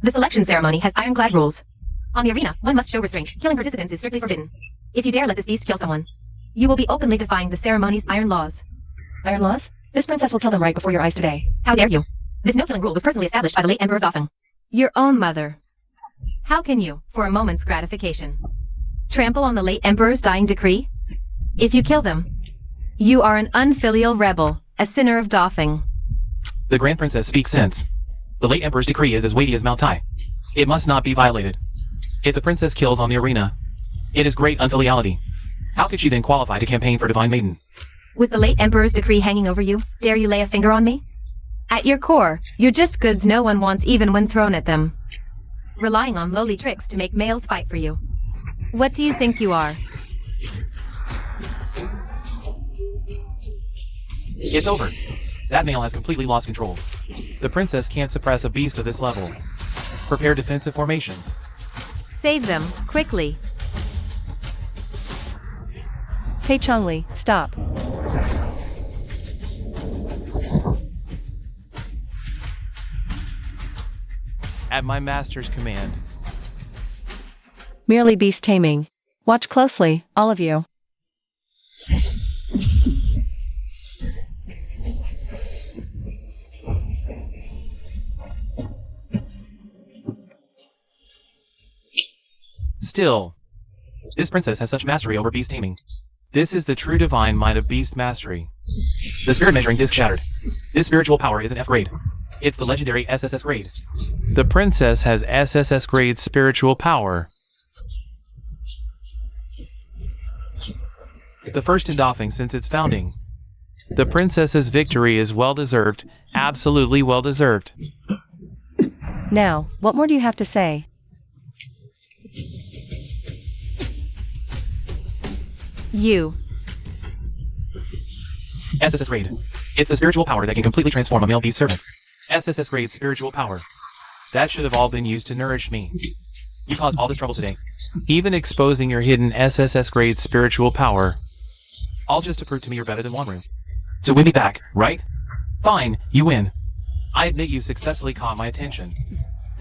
The selection ceremony has ironclad rules. On the arena, one must show restraint. Killing participants is strictly forbidden. If you dare let this beast kill someone, you will be openly defying the ceremony's iron laws. Iron laws? This princess will kill them right before your eyes today. How dare you? This no-killing rule was personally established by the late Emperor Gotham. Your own mother. How can you, for a moment's gratification, trample on the late Emperor's dying decree? If you kill them, you are an unfilial rebel, a sinner of doffing. The Grand Princess speaks sense. The late Emperor's decree is as weighty as Mount Tai. It must not be violated. If the princess kills on the arena, It is great unfiliality. How could she then qualify to campaign for Divine Maiden? With the late Emperor's decree hanging over you, dare you lay a finger on me? At your core, you're just goods no one wants even when thrown at them. Relying on lowly tricks to make males fight for you. What do you think you are? It's over. That male has completely lost control. The princess can't suppress a beast of this level. Prepare defensive formations. Save them, quickly. Hey Chongli, stop. At my master's command. Merely beast taming. Watch closely, all of you. Still, this princess has such mastery over beast taming. This is the true divine might of beast mastery. The spirit measuring disc shattered. This spiritual power is an F grade. It's the legendary SSS grade. The princess has SSS grade spiritual power. The first in doffing since its founding. The princess's victory is well-deserved, absolutely well-deserved. Now, what more do you have to say? You. SSS grade. It's the spiritual power that can completely transform a male beast servant. SSS grade spiritual power. That should have all been used to nourish me. You caused all this trouble today. Even exposing your hidden SSS grade spiritual power. All just to prove to me you're better than Wanru. To win me back, right? Fine, you win. I admit you successfully caught my attention.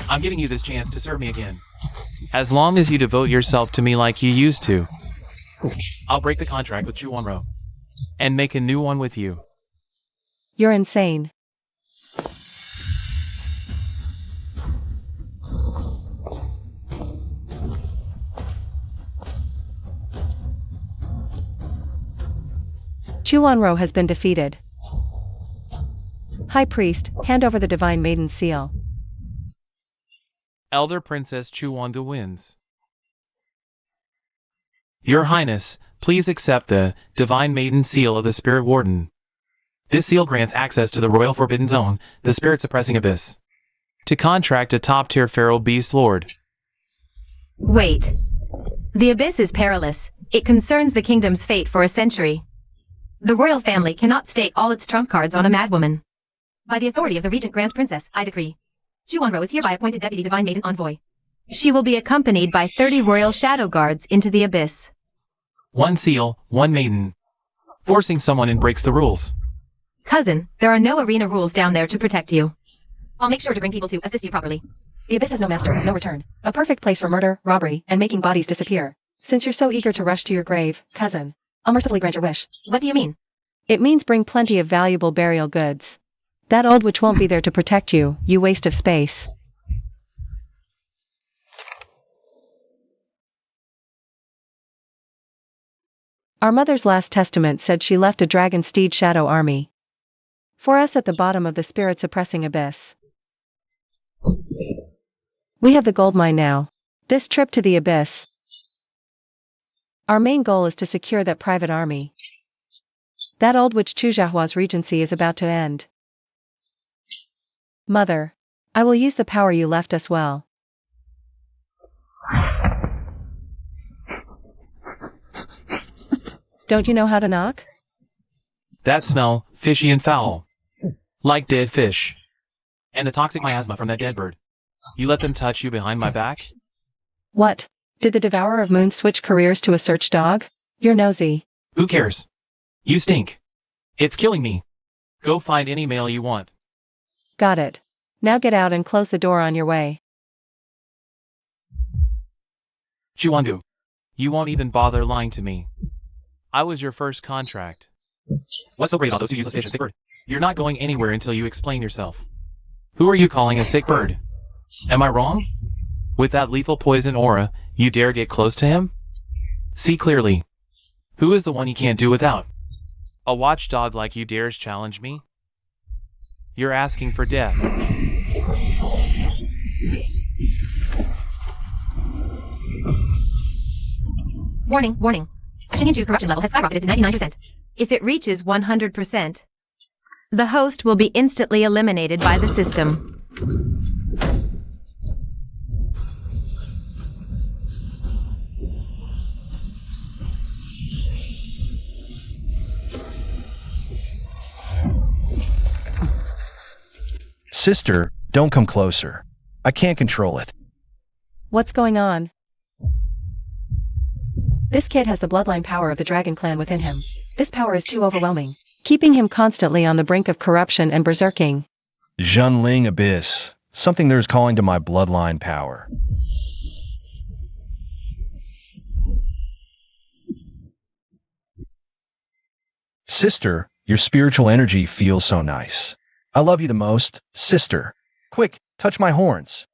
I'm giving you this chance to serve me again. As long as you devote yourself to me like you used to. I'll break the contract with Chu Wanro. And make a new one with you. You're insane. Chu Wanro has been defeated. High Priest, hand over the Divine Maiden seal. Elder Princess Chu Wanda wins. Your Highness, please accept the Divine Maiden Seal of the Spirit Warden. This seal grants access to the Royal Forbidden Zone, the Spirit-Suppressing Abyss. To contract a top-tier feral beast lord. Wait. The Abyss is perilous. It concerns the kingdom's fate for a century. The royal family cannot stake all its trump cards on a madwoman. By the authority of the Regent Grand Princess, I decree. Chu Wanro is hereby appointed Deputy Divine Maiden Envoy. She will be accompanied by 30 royal shadow guards into the abyss. One seal, one maiden. Forcing someone in breaks the rules. Cousin, there are no arena rules down there to protect you. I'll make sure to bring people to assist you properly. The abyss has no master, no return. A perfect place for murder, robbery, and making bodies disappear. Since you're so eager to rush to your grave, cousin, I'll mercifully grant your wish. What do you mean? It means bring plenty of valuable burial goods. That old witch won't be there to protect you, you waste of space. Our mother's last testament said she left a dragon steed shadow army for us at the bottom of the spirit-suppressing abyss. We have the gold mine now. This trip to the abyss. Our main goal is to secure that private army. That old witch Chujiahua's regency is about to end. Mother, I will use the power you left us well. Don't you know how to knock? That smell, fishy and foul. Like dead fish. And the toxic miasma from that dead bird. You let them touch you behind my back? What? Did the Devourer of Moons switch careers to a search dog? You're nosy. Who cares? You stink. It's killing me. Go find any male you want. Got it. Now get out and close the door on your way. Chuandu, you won't even bother lying to me. I was your first contract. What's so great about those two useless fish and sick bird? You're not going anywhere until you explain yourself. Who are you calling a sick bird? Am I wrong? With that lethal poison aura, you dare get close to him? See clearly. Who is the one you can't do without? A watchdog like you dares challenge me? You're asking for death. Warning, warning. Shinyanchu's corruption level has skyrocketed to 99%. If it reaches 100%, the host will be instantly eliminated by the system. Sister, don't come closer. I can't control it. What's going on? This kid has the bloodline power of the dragon clan within him. This power is too overwhelming, keeping him constantly on the brink of corruption and berserking. Zhenling Abyss. Something there's calling to my bloodline power. Sister, your spiritual energy feels so nice. I love you the most, sister. Quick, touch my horns.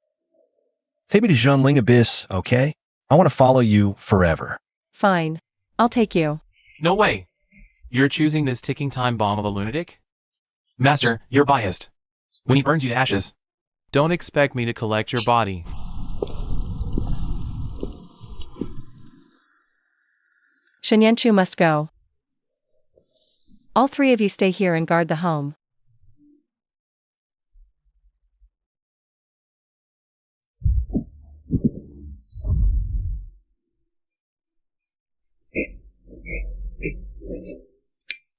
Take me to Zhenling Abyss, okay? I want to follow you forever. Fine. I'll take you. No way. You're choosing this ticking time bomb of a lunatic? Master, you're biased. When he burns you to ashes, don't expect me to collect your body. Shinyanchu must go. All three of you stay here and guard the home.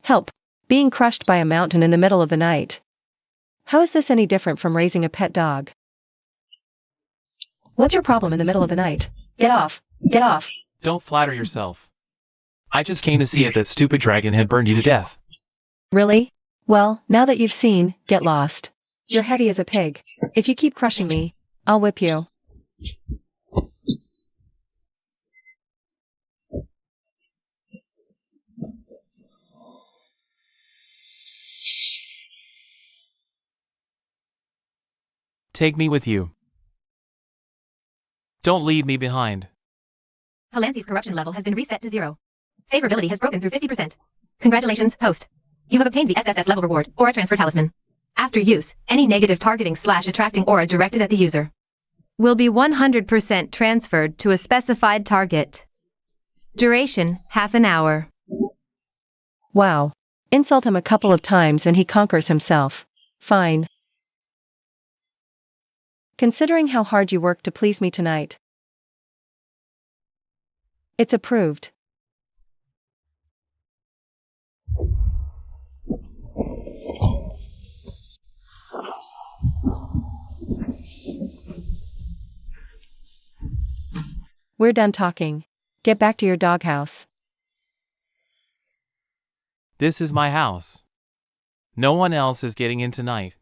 Help. Being crushed by a mountain in the middle of the night. How is this any different from raising a pet dog? What's your problem in the middle of the night? Get off. Get off. Don't flatter yourself. I just came to see if that stupid dragon had burned you to death. Really? Well, now that you've seen, get lost. You're heavy as a pig. If you keep crushing me, I'll whip you. Take me with you. Don't leave me behind. Halanzi's corruption level has been reset to 0. Favorability has broken through 50%. Congratulations, host. You have obtained the SSS level reward, Aura Transfer Talisman. After use, any negative targeting/attracting aura directed at the user will be 100% transferred to a specified target. Duration, half an hour. Wow. Insult him a couple of times and he conquers himself. Fine. Considering how hard you worked to please me tonight, it's approved. We're done talking. Get back to your doghouse. This is my house. No one else is getting in tonight.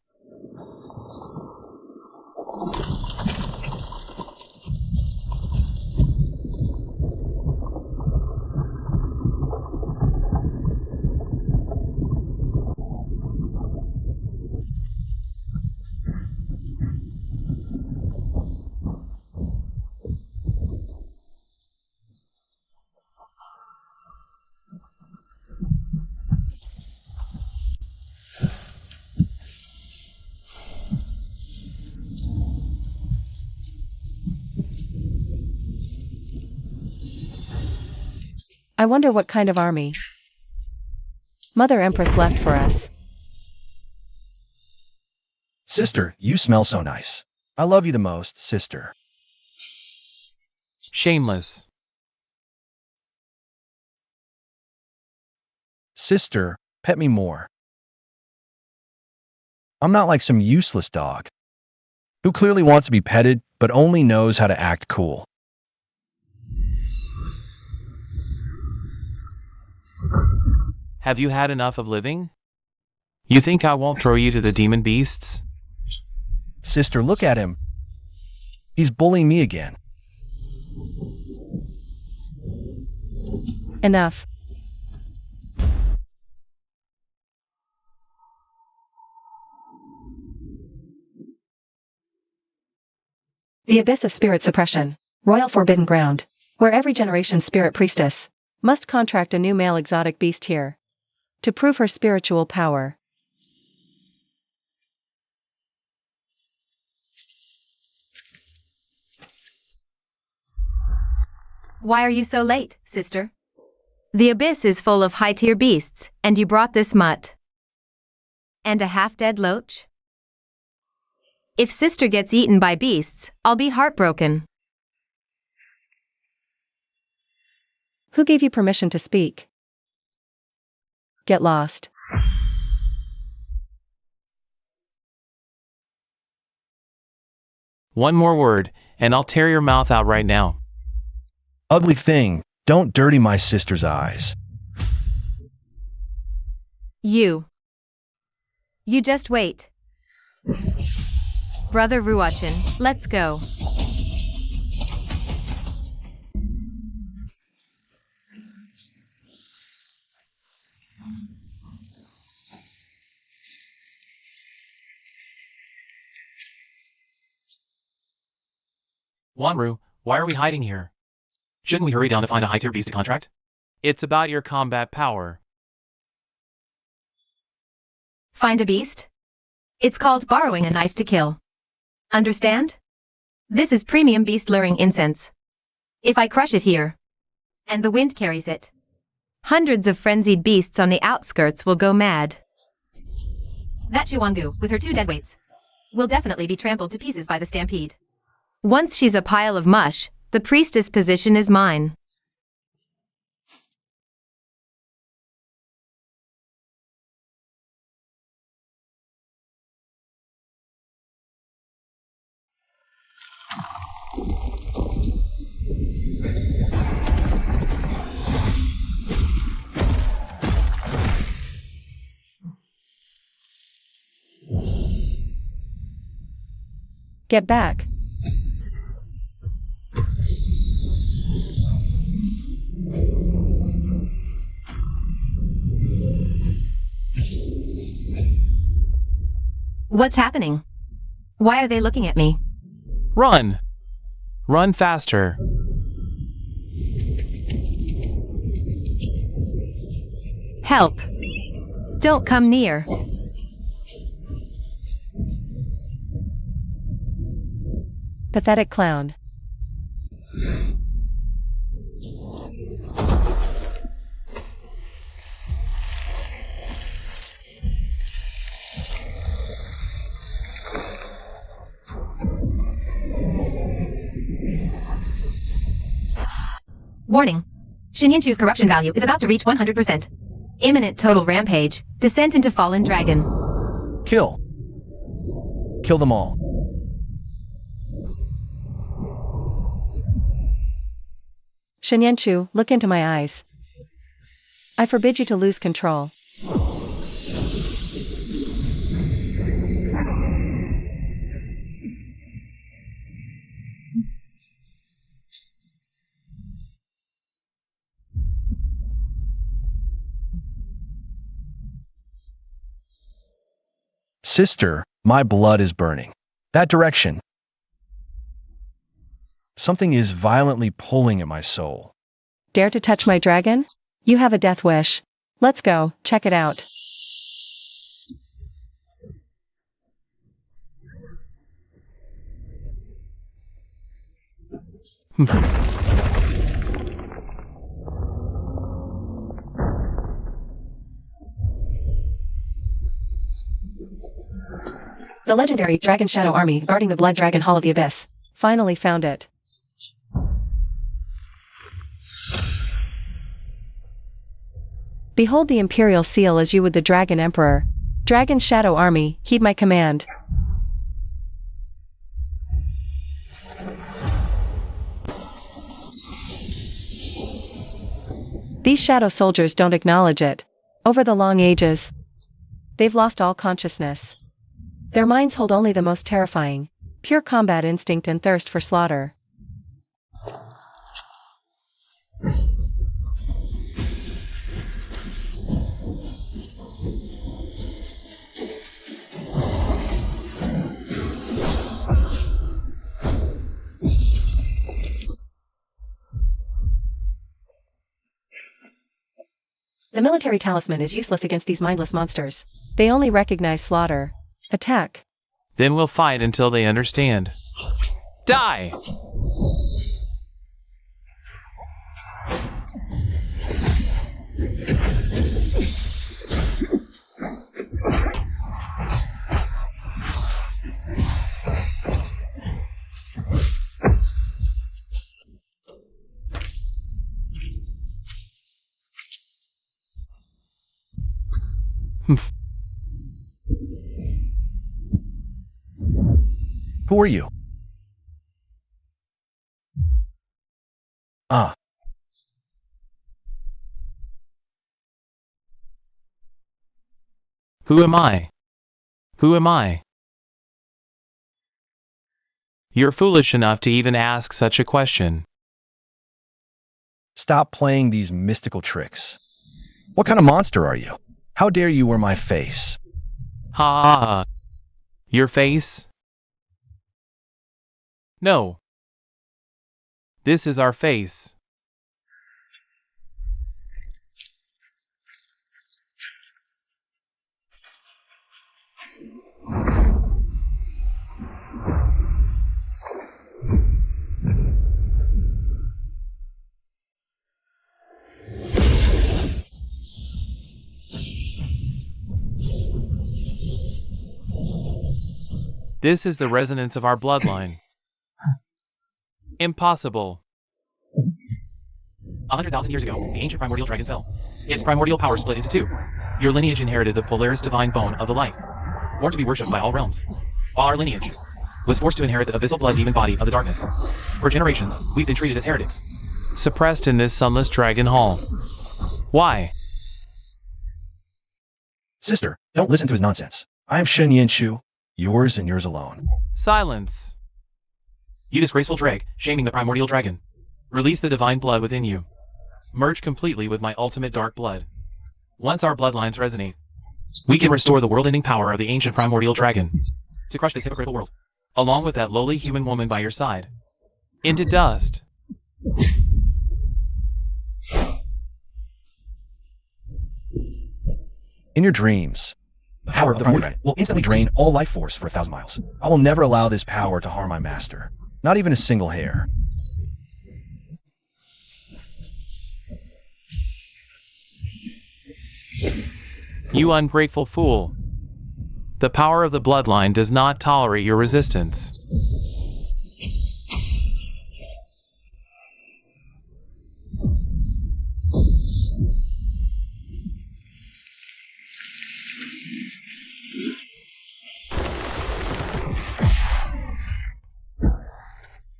I wonder what kind of army Mother Empress left for us. Sister, you smell so nice. I love you the most, sister. Shameless. Sister, pet me more. I'm not like some useless dog who clearly wants to be petted but only knows how to act cool. Have you had enough of living? You think I won't throw you to the demon beasts? Sister, look at him. He's bullying me again. Enough. The Abyss of Spirit Suppression. Royal Forbidden Ground. Where every generation spirit priestess must contract a new male exotic beast here to prove her spiritual power. Why are you so late, sister? The abyss is full of high-tier beasts, and you brought this mutt. And a half-dead loach? If sister gets eaten by beasts, I'll be heartbroken. Who gave you permission to speak? Get lost. One more word, and I'll tear your mouth out right now. Ugly thing, don't dirty my sister's eyes. You just wait. Brother Ruachin, let's go. Wanru, why are we hiding here? Shouldn't we hurry down to find a high-tier beast to contract? It's about your combat power. Find a beast? It's called borrowing a knife to kill. Understand? This is premium beast luring incense. If I crush it here, and the wind carries it, hundreds of frenzied beasts on the outskirts will go mad. That Chiwangu, with her 2 deadweights, will definitely be trampled to pieces by the stampede. Once she's a pile of mush, the priestess position is mine. Get back. What's happening? Why are they looking at me? Run! Run faster. Help! Don't come near. Pathetic clown. Warning. Shinyanchu's corruption value is about to reach 100%. Imminent total rampage. Descent into fallen dragon. Kill. Kill them all. Shinyanchu, look into my eyes. I forbid you to lose control. Sister, my blood is burning. That direction. Something is violently pulling at my soul. Dare to touch my dragon? You have a death wish. Let's go, check it out. The legendary Dragon Shadow Army guarding the Blood Dragon Hall of the Abyss. Finally found it. Behold the Imperial Seal as you would the Dragon Emperor. Dragon Shadow Army, heed my command. These shadow soldiers don't acknowledge it. Over the long ages, they've lost all consciousness. Their minds hold only the most terrifying, pure combat instinct and thirst for slaughter. The military talisman is useless against these mindless monsters. They only recognize slaughter. Attack. Then we'll fight until they understand. Die! Who are you? Ah. Who am I? Who am I? You're foolish enough to even ask such a question. Stop playing these mystical tricks. What kind of monster are you? How dare you wear my face? Ha ha ha. Your face? No. This is our face. This is the resonance of our bloodline. Impossible. 100,000 years ago, the ancient primordial dragon fell. Its primordial power split into two. Your lineage inherited the Polaris divine bone of the light, born to be worshipped by all realms, while our lineage was forced to inherit the abyssal blood demon body of the darkness. For generations, we've been treated as heretics, suppressed in this sunless dragon hall. Why? Sister, don't listen to his nonsense. I am Shen Yanshu, yours and yours alone. Silence. You disgraceful dreg, shaming the primordial dragon. Release the divine blood within you. Merge completely with my ultimate dark blood. Once our bloodlines resonate, we can restore the world-ending power of the ancient primordial dragon to crush this hypocritical world, along with that lowly human woman by your side, into dust. In your dreams, the power of the primordial dragon will instantly drain all life force for 1,000 miles. I will never allow this power to harm my master, not even a single hair. You ungrateful fool. The power of the bloodline does not tolerate your resistance.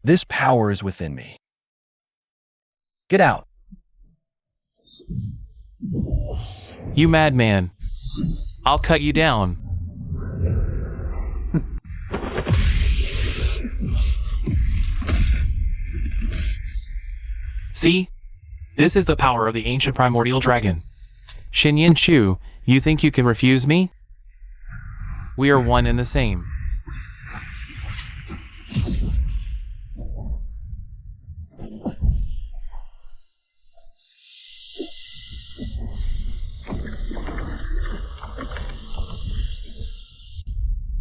This power is within me. Get out. You madman. I'll cut you down. See? This is the power of the ancient primordial dragon. Shinyan Chu, you think you can refuse me? We are one and the same.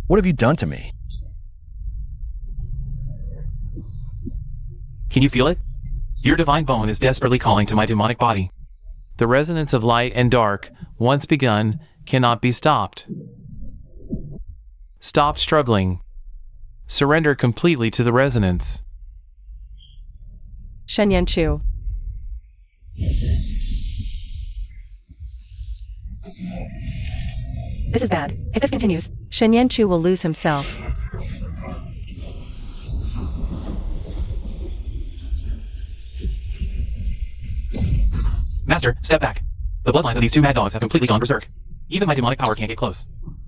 What have you done to me? Can you feel it? Your divine bone is desperately calling to my demonic body. The resonance of light and dark, once begun, cannot be stopped. Stop struggling. Surrender completely to the resonance. Shen Yanchu. This is bad. If this continues, Shen Yanchu will lose himself. Master, step back. The bloodlines of these two mad dogs have completely gone berserk. Even my demonic power can't get close.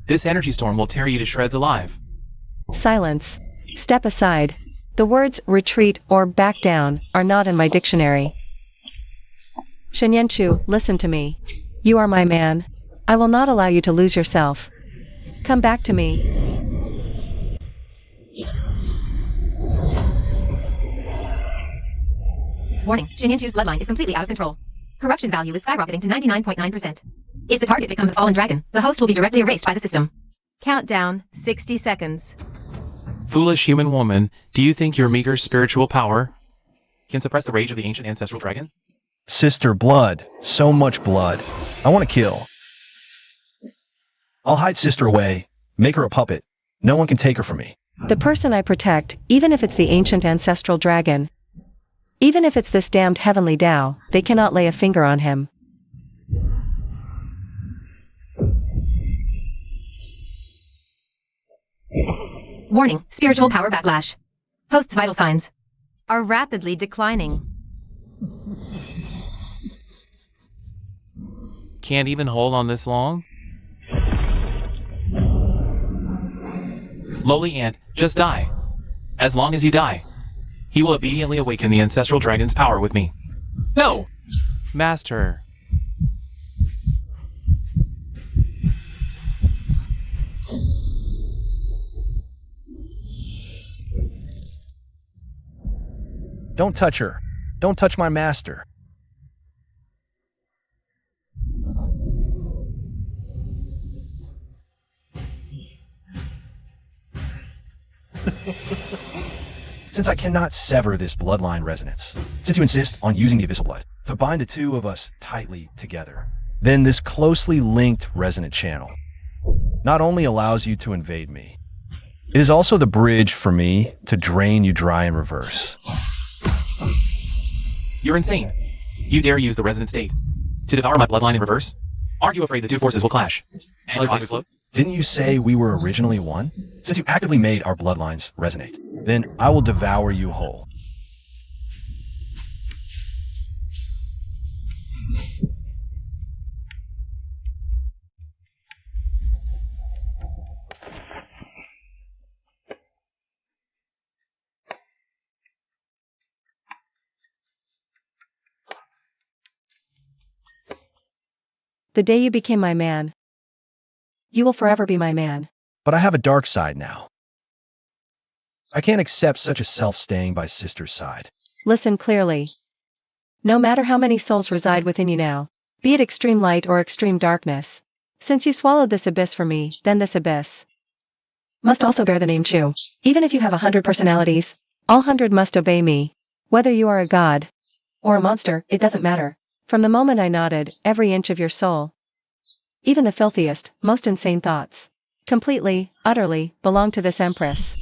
This energy storm will tear you to shreds alive. Silence. Step aside. The words retreat or back down are not in my dictionary. Shen Yanchu, listen to me. You are my man. I will not allow you to lose yourself. Come back to me. Warning, Shin Yanchu's bloodline is completely out of control. Corruption value is skyrocketing to 99.9%. If the target becomes a fallen dragon, the host will be directly erased by the system. Countdown, 60 seconds. Foolish human woman, do you think your meager spiritual power can suppress the rage of the ancient ancestral dragon? Sister, blood. So much blood. I want to kill. I'll hide Sister away. Make her a puppet. No one can take her from me. The person I protect, even if it's the ancient ancestral dragon, even if it's this damned heavenly Tao, they cannot lay a finger on him. Warning, spiritual power backlash. Host's vital signs are rapidly declining. Can't even hold on this long? Lowly ant, just die. As long as you die, he will obediently awaken the ancestral dragon's power with me. No! Master. Don't touch her. Don't touch my master. Since I cannot sever this bloodline resonance, since you insist on using the abyssal blood to bind the two of us tightly together, then this closely linked resonant channel not only allows you to invade me, it is also the bridge for me to drain you dry in reverse. You're insane. You dare use the resonant state to devour my bloodline in reverse? Aren't you afraid the two forces will clash and your body explode? Didn't you say we were originally one? Since you actively made our bloodlines resonate, then I will devour you whole. The day you became my man, you will forever be my man. But I have a dark side now. I can't accept such a self staying by sister's side. Listen clearly. No matter how many souls reside within you now, be it extreme light or extreme darkness, since you swallowed this abyss for me, then this abyss must also bear the name Chu. Even if you have 100 personalities, all 100 must obey me. Whether you are a god or a monster, it doesn't matter. From the moment I nodded, every inch of your soul, even the filthiest, most insane thoughts, completely, utterly, belong to this Empress.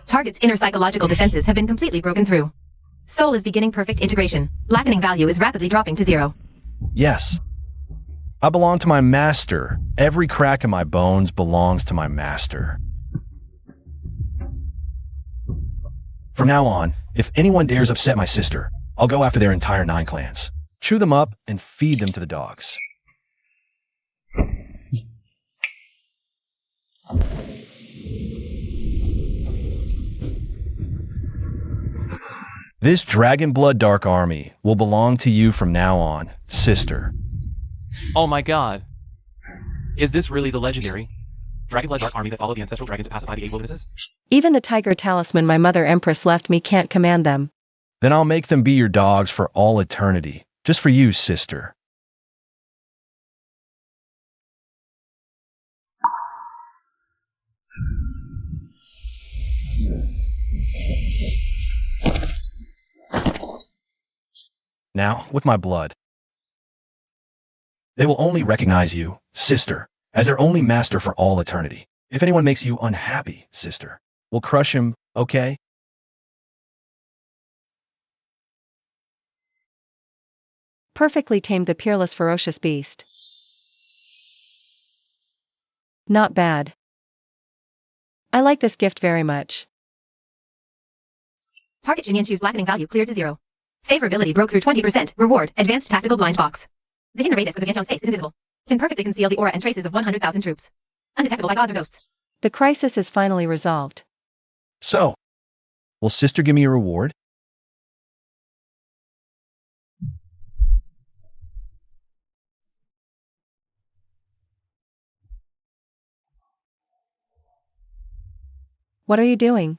Target's inner psychological defenses have been completely broken through. Soul is beginning perfect integration. Blackening value is rapidly dropping to 0. Yes. I belong to my master. Every crack in my bones belongs to my master. From now on, if anyone dares upset my sister, I'll go after their entire 9 clans, chew them up, and feed them to the dogs. This Dragon Blood Dark Army will belong to you from now on, sister. Oh my god. Is this really the legendary Dragonblood Dark Army that followed the ancestral dragon to pacify the 8 wildernesses? Even the tiger talisman my mother Empress left me can't command them. Then I'll make them be your dogs for all eternity, just for you, sister. Now, with my blood, they will only recognize you, sister, as their only master for all eternity. If anyone makes you unhappy, sister, we'll crush him, okay? Perfectly tamed the peerless ferocious beast. Not bad. I like this gift very much. Target Shinyanchu's blackening value cleared to 0. Favorability broke through 20%. Reward, advanced tactical blind box. The hidden radius of the Vietnam space is invisible. Can perfectly conceal the aura and traces of 100,000 troops. Undetectable by gods or ghosts. The crisis is finally resolved. So, will sister give me a reward? What are you doing?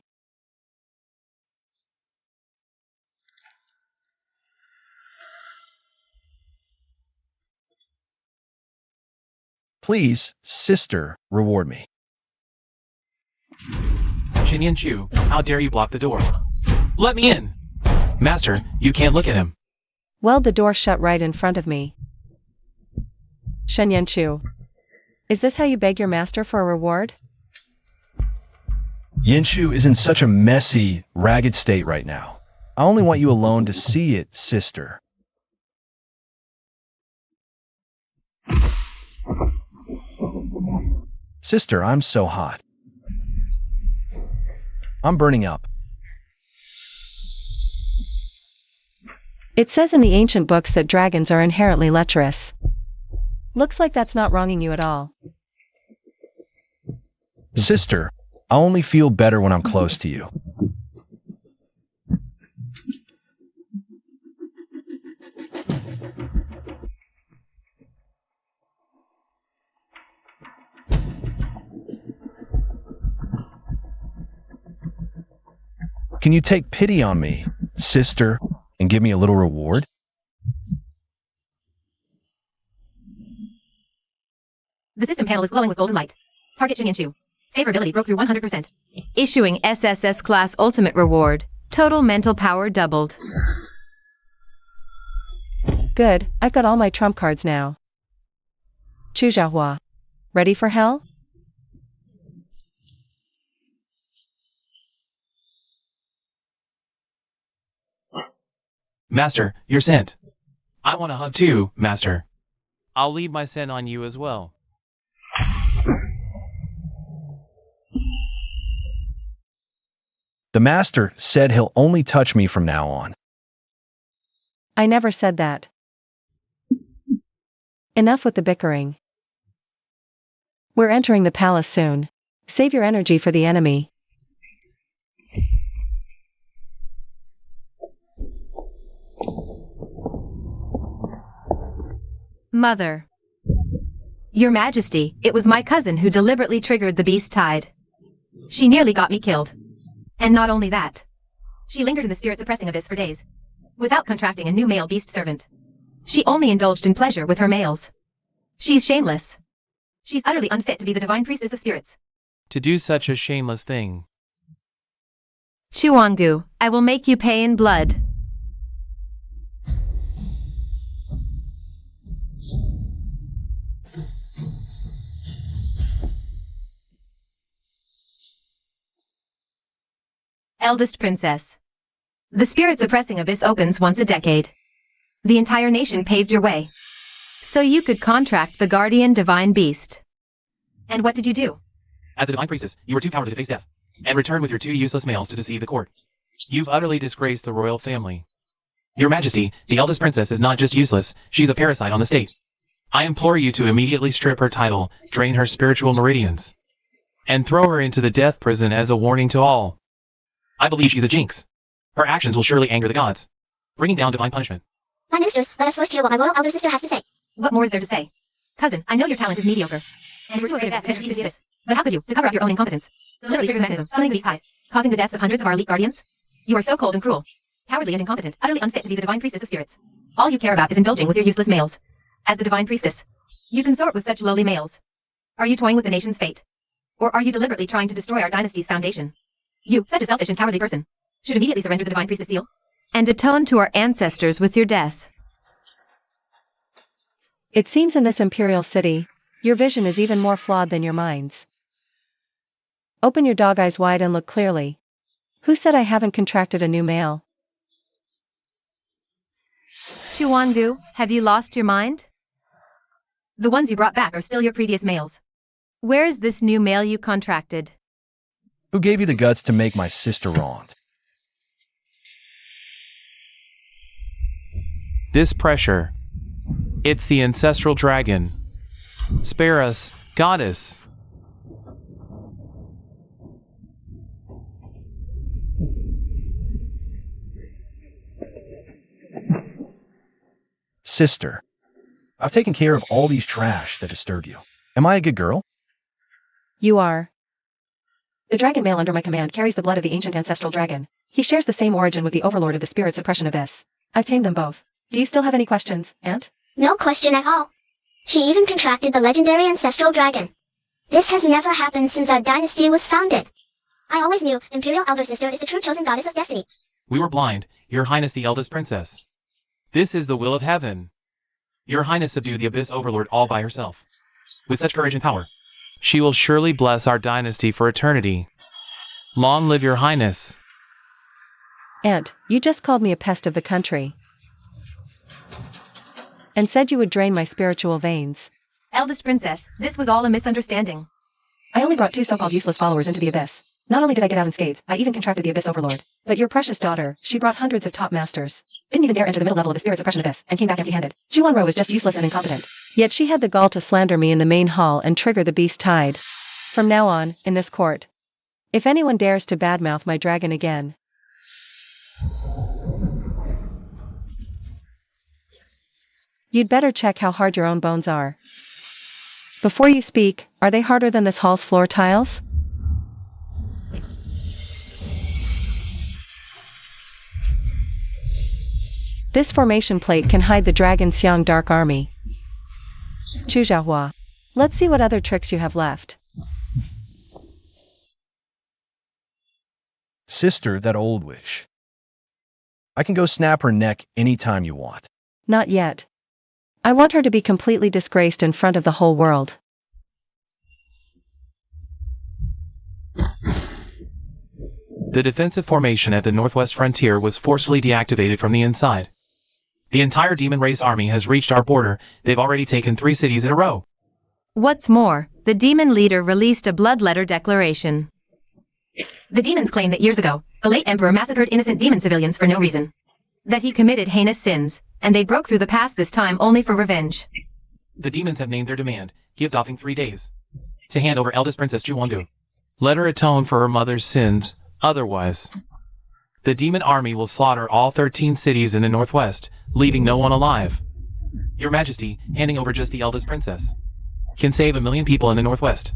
Please, sister, reward me. Shinyan-chu, how dare you block the door? Let me in! Master, you can't look at him. Well, the door shut right in front of me. Shenyan-chu, is this how you beg your master for a reward? Yinshu is in such a messy, ragged state right now. I only want you alone to see it, sister. Sister, I'm so hot. I'm burning up. It says in the ancient books that dragons are inherently lecherous. Looks like that's not wronging you at all. Sister, I only feel better when I'm close to you. Can you take pity on me, sister, and give me a little reward? The system panel is glowing with golden light. Target Shinyan. Favorability broke through 100%. Issuing SSS class ultimate reward. Total mental power doubled. Good, I've got all my trump cards now. Chu Xiaohua. Ready for hell? Master, you're sent. I want a hug too, Master. I'll leave my scent on you as well. The master said he'll only touch me from now on. I never said that. Enough with the bickering. We're entering the palace soon. Save your energy for the enemy. Mother. Your Majesty, it was my cousin who deliberately triggered the beast tide. She nearly got me killed. And not only that. She lingered in the spirit-suppressing abyss for days, without contracting a new male beast servant. She only indulged in pleasure with her males. She's shameless. She's utterly unfit to be the divine priestess of spirits. To do such a shameless thing. Chuangu, I will make you pay in blood. Eldest Princess. The spirit-suppressing abyss opens once a decade. The entire nation paved your way. So you could contract the guardian divine beast. And what did you do? As the divine priestess, you were too cowardly to face death, and returned with your 2 useless males to deceive the court. You've utterly disgraced the royal family. Your Majesty, the eldest princess is not just useless, she's a parasite on the state. I implore you to immediately strip her title, drain her spiritual meridians, and throw her into the death prison as a warning to all. I believe she's a jinx. Her actions will surely anger the gods, bringing down divine punishment. My ministers, let us first hear what my royal elder sister has to say. What more is there to say? Cousin, I know your talent is mediocre, and you were too afraid of death to enter the abyss. But how could you, to cover up your own incompetence, deliberately trigger the mechanism, summoning the beast tide, causing the deaths of hundreds of our elite guardians? You are so cold and cruel, cowardly and incompetent, utterly unfit to be the divine priestess of spirits. All you care about is indulging with your useless males. As the divine priestess, you consort with such lowly males. Are you toying with the nation's fate? Or are you deliberately trying to destroy our dynasty's foundation? You, such a selfish and cowardly person, should immediately surrender the divine priestess seal, and atone to our ancestors with your death. It seems in this imperial city, your vision is even more flawed than your mind's. Open your dog eyes wide and look clearly. Who said I haven't contracted a new male? Chuangu, have you lost your mind? The ones you brought back are still your previous males. Where is this new male you contracted? Who gave you the guts to make my sister wronged? This pressure. It's the ancestral dragon. Spare us, goddess. Sister, I've taken care of all these trash that disturb you. Am I a good girl? You are. The dragon male under my command carries the blood of the ancient ancestral dragon. He shares the same origin with the overlord of the spirit suppression abyss. I've tamed them both. Do you still have any questions, Aunt? No question at all. She even contracted the legendary ancestral dragon. This has never happened since our dynasty was founded. I always knew Imperial Elder Sister is the true chosen goddess of destiny. We were blind, Your Highness the eldest princess. This is the will of heaven. Your Highness subdued the Abyss Overlord all by herself. With such courage and power, she will surely bless our dynasty for eternity. Long live Your Highness. Aunt, you just called me a pest of the country. And said you would drain my spiritual veins. Eldest princess, this was all a misunderstanding. I only brought 2 so-called useless followers into the abyss. Not only did I get out unscathed, I even contracted the Abyss Overlord. But your precious daughter, she brought hundreds of top masters. Didn't even dare enter the middle level of the Spirit Suppression Abyss, and came back empty-handed. Juwonro is just useless and incompetent. Yet she had the gall to slander me in the main hall and trigger the beast tide. From now on, in this court, if anyone dares to badmouth my dragon again, you'd better check how hard your own bones are. Before you speak, are they harder than this hall's floor tiles? This formation plate can hide the Dragon Xiang Dark Army. Chu Xiaohua. Let's see what other tricks you have left. Sister, that old witch. I can go snap her neck anytime you want. Not yet. I want her to be completely disgraced in front of the whole world. The defensive formation at the northwest frontier was forcefully deactivated from the inside. The entire demon race army has reached our border. They've already taken 3 cities in a row. What's more, the demon leader released a blood letter declaration. The demons claim that years ago, the late emperor massacred innocent demon civilians for no reason. That he committed heinous sins, and they broke through the past this time only for revenge. The demons have named their demand. Give Doffing 3 days to hand over eldest Princess Juwondu. Let her atone for her mother's sins, otherwise the demon army will slaughter all 13 cities in the northwest, leaving no one alive. Your Majesty, handing over just the eldest princess can save 1 million people in the northwest.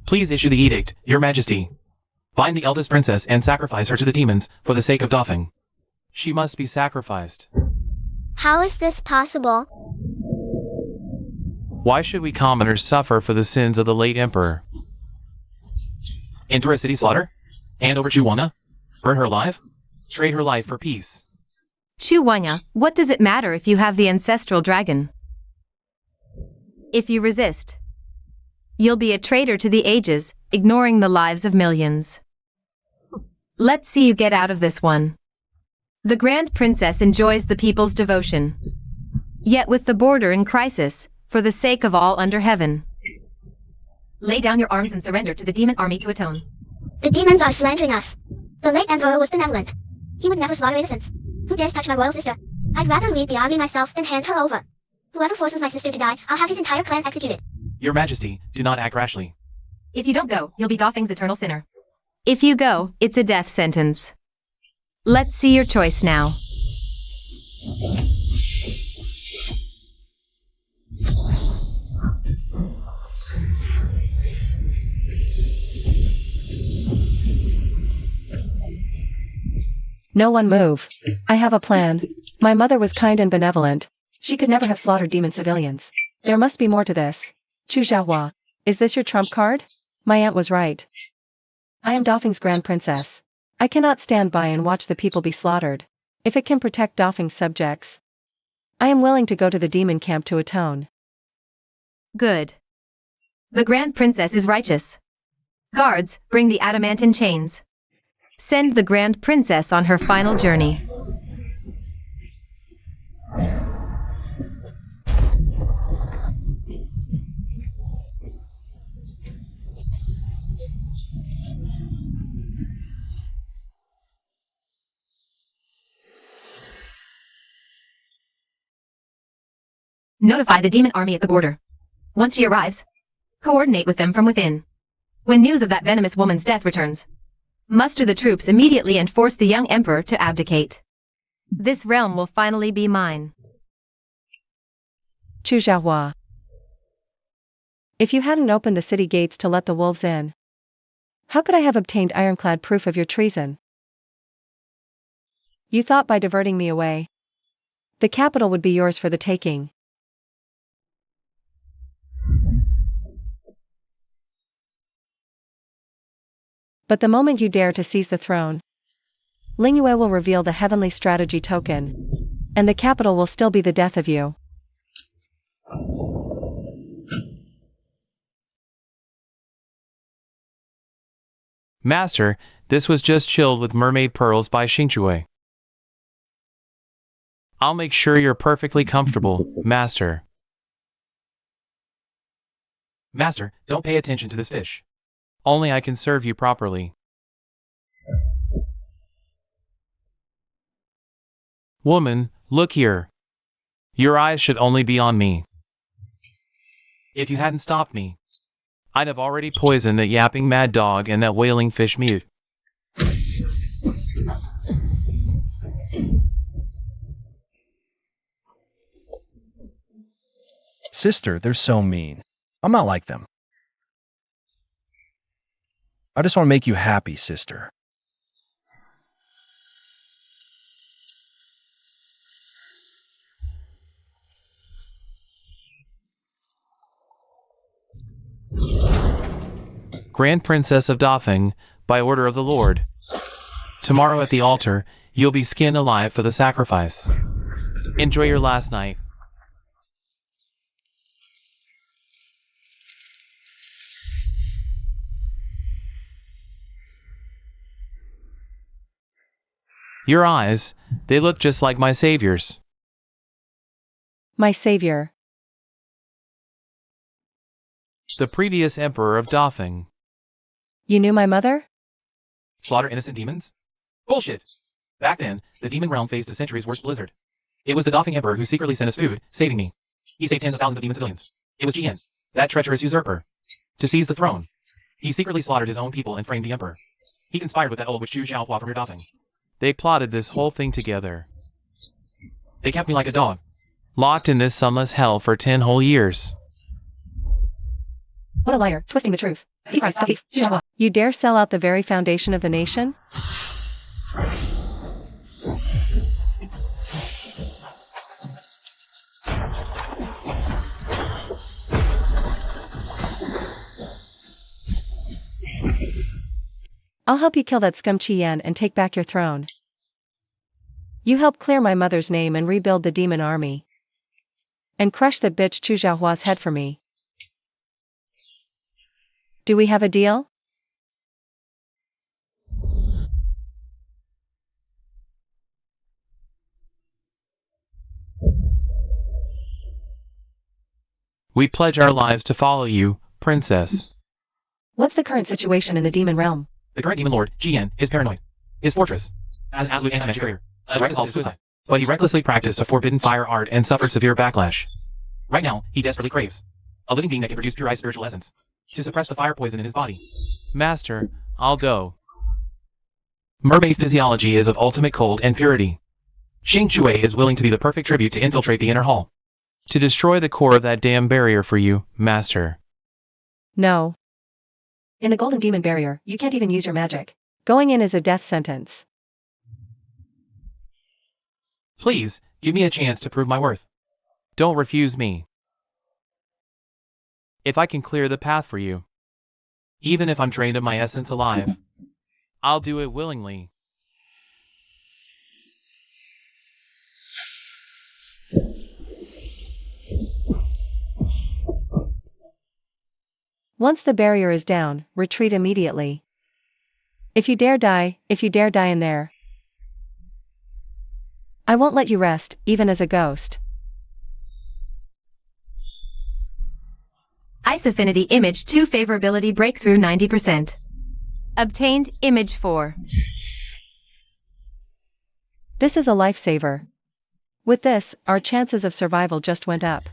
Please issue the edict, Your Majesty. Bind the eldest princess and sacrifice her to the demons for the sake of Doffing. She must be sacrificed. How is this possible? Why should we commoners suffer for the sins of the late emperor? Enter a city slaughter? Hand over Juwonra? Burn her alive? Trade her life for peace. Juwonra, what does it matter if you have the ancestral dragon? If you resist, you'll be a traitor to the ages, ignoring the lives of millions. Let's see you get out of this one. The Grand Princess enjoys the people's devotion. Yet with the border in crisis, for the sake of all under heaven, lay down your arms and surrender to the demon army to atone. The demons are slandering us. The late emperor was benevolent. He would never slaughter innocents. Who dares touch my royal sister? I'd rather lead the army myself than hand her over. Whoever forces my sister to die, I'll have his entire clan executed. Your Majesty, do not act rashly. If you don't go, you'll be Doffing's eternal sinner. If you go, it's a death sentence. Let's see your choice now. No one move. I have a plan. My mother was kind and benevolent. She could never have slaughtered demon civilians. There must be more to this. Chu Xiaohua, is this your trump card? My aunt was right. I am Doffing's Grand Princess. I cannot stand by and watch the people be slaughtered. If it can protect Doffing's subjects, I am willing to go to the demon camp to atone. Good. The Grand Princess is righteous. Guards, bring the adamantine chains. Send the Grand Princess on her final journey. Notify the demon army at the border. Once she arrives, coordinate with them from within. When news of that venomous woman's death returns, muster the troops immediately and force the young emperor to abdicate. This realm will finally be mine. Chu Xiaohua. If you hadn't opened the city gates to let the wolves in, how could I have obtained ironclad proof of your treason? You thought by diverting me away, the capital would be yours for the taking. But the moment you dare to seize the throne, Lingyue will reveal the heavenly strategy token, and the capital will still be the death of you. Master, this was just chilled with mermaid pearls by Xingchue. I'll make sure you're perfectly comfortable, Master. Master, don't pay attention to this fish. Only I can serve you properly. Woman, look here. Your eyes should only be on me. If you hadn't stopped me, I'd have already poisoned that yapping mad dog and that wailing fish mute. Sister, they're so mean. I'm not like them. I just want to make you happy, sister. Grand Princess of Doffing, by order of the Lord. Tomorrow at the altar, you'll be skinned alive for the sacrifice. Enjoy your last night. Your eyes, they look just like my savior's. My savior. The previous emperor of Doffing. You knew my mother? Slaughter innocent demons? Bullshit! Back then, the demon realm faced a century's worst blizzard. It was the Doffing emperor who secretly sent us food, saving me. He saved tens of thousands of demon civilians. It was Jian, that treacherous usurper. To seize the throne, he secretly slaughtered his own people and framed the emperor. He conspired with that old witch Zhu Xiaohua from your Doffing. They plotted this whole thing together. They kept me like a dog, locked in this sunless hell for 10 whole years. What a liar, twisting the truth. Thief. You dare sell out the very foundation of the nation? I'll help you kill that scum Qian and take back your throne. You help clear my mother's name and rebuild the demon army. And crush that bitch Zhu Xiaohua's head for me. Do we have a deal? We pledge our lives to follow you, princess. What's the current situation in the demon realm? The current demon lord, Jian, is paranoid. His fortress, as an absolute anti-magic barrier, a direct assault to suicide. But he recklessly practiced a forbidden fire art and suffered severe backlash. Right now, he desperately craves a living being that can produce pure spiritual essence to suppress the fire poison in his body. Master, I'll go. Mermaid physiology is of ultimate cold and purity. Xing Shui is willing to be the perfect tribute to infiltrate the inner hall. To destroy the core of that damn barrier for you, Master. No. In the Golden Demon Barrier, you can't even use your magic. Going in is a death sentence. Please, give me a chance to prove my worth. Don't refuse me. If I can clear the path for you, even if I'm drained of my essence alive, I'll do it willingly. Once the barrier is down, retreat immediately. If you dare die in there. I won't let you rest, even as a ghost. Ice Affinity Image 2 Favorability Breakthrough 90%. Obtained Image 4. This is a lifesaver. With this, our chances of survival just went up.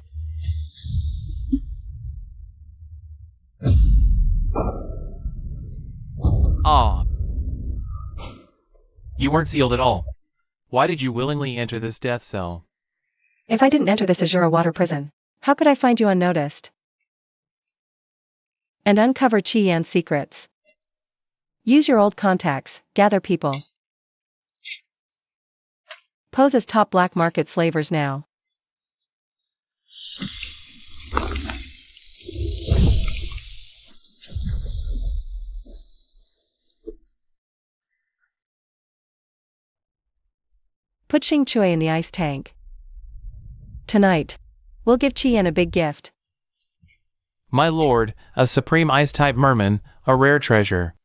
Ah. You weren't sealed at all. Why did you willingly enter this death cell? If I didn't enter this Azura water prison, how could I find you unnoticed? And uncover Qian's secrets. Use your old contacts, gather people. Pose as top black market slavers now. Put Xing Shui in the ice tank. Tonight, we'll give Qian a big gift. My lord, a supreme ice-type merman, a rare treasure.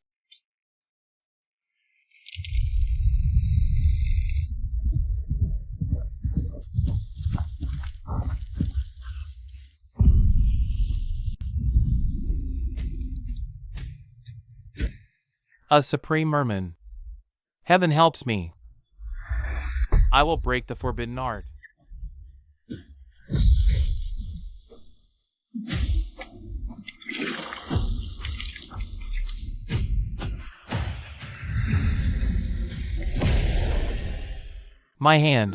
A supreme merman. Heaven helps me. I will break the forbidden art. My hand.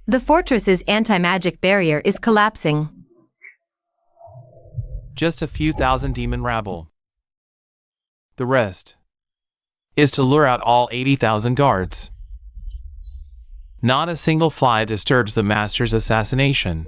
The fortress's anti-magic barrier is collapsing. Just a few thousand demon rabble. The rest is to lure out all 80,000 guards. Not a single fly disturbs the master's assassination.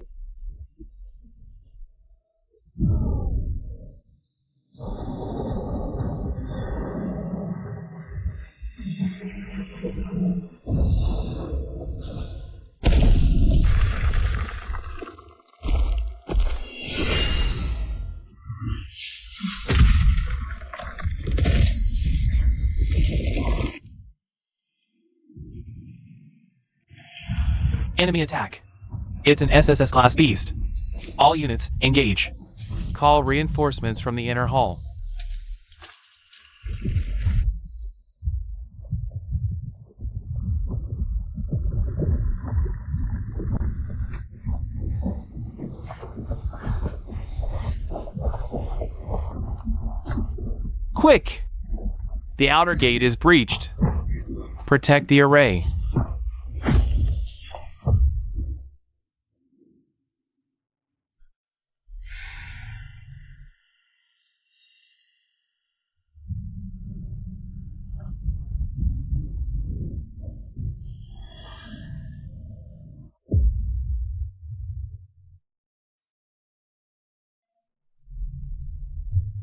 Enemy attack. It's an SSS class beast. All units, engage. Call reinforcements from the inner hall. Quick! The outer gate is breached. Protect the array.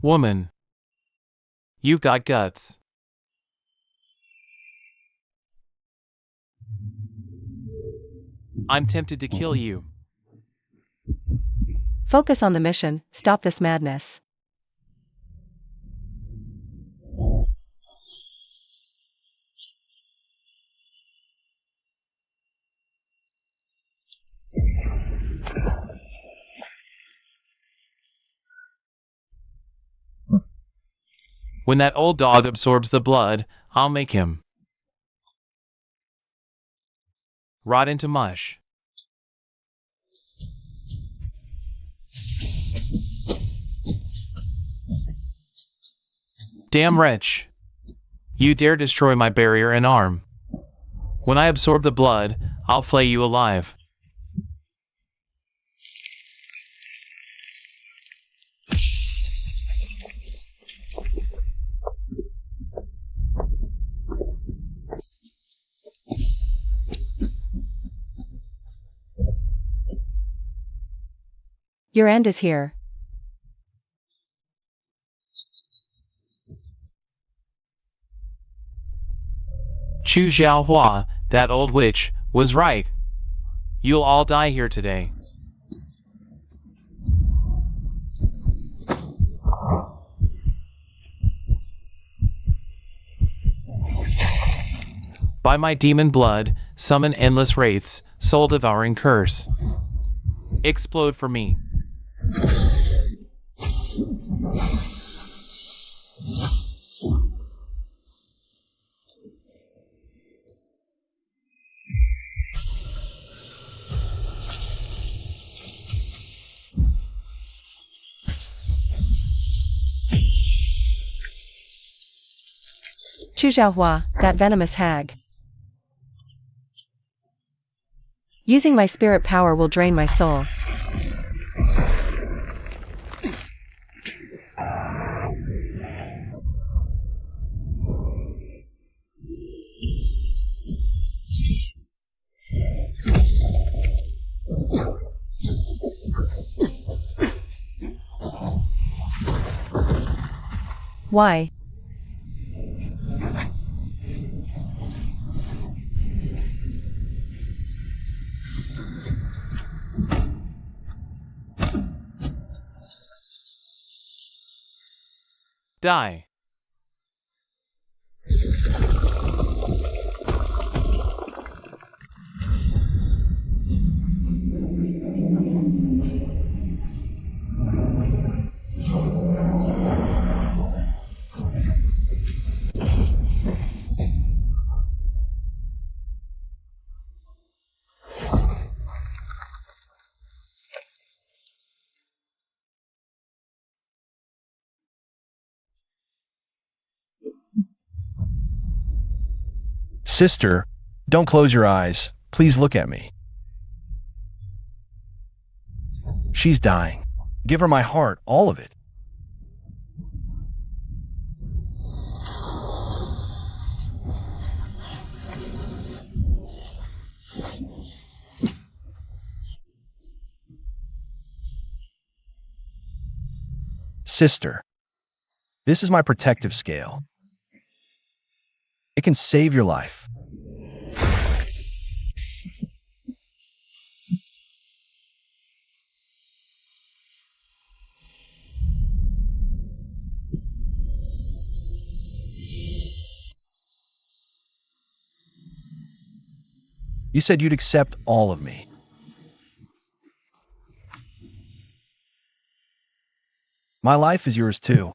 Woman, you've got guts. I'm tempted to kill you. Focus on the mission, stop this madness. When that old dog absorbs the blood, I'll make him rot into mush. Damn wretch. You dare destroy my barrier and arm. When I absorb the blood, I'll flay you alive. Your end is here. Chu Xiaohua, that old witch, was right. You'll all die here today. By my demon blood, summon endless wraiths, soul-devouring curse. Explode for me. Chu Xiaohua, that venomous hag. Using my spirit power will drain my soul. Why? Die. Sister, don't close your eyes. Please look at me. She's dying. Give her my heart, all of it. Sister, this is my protective scale. It can save your life. You said you'd accept all of me. My life is yours too.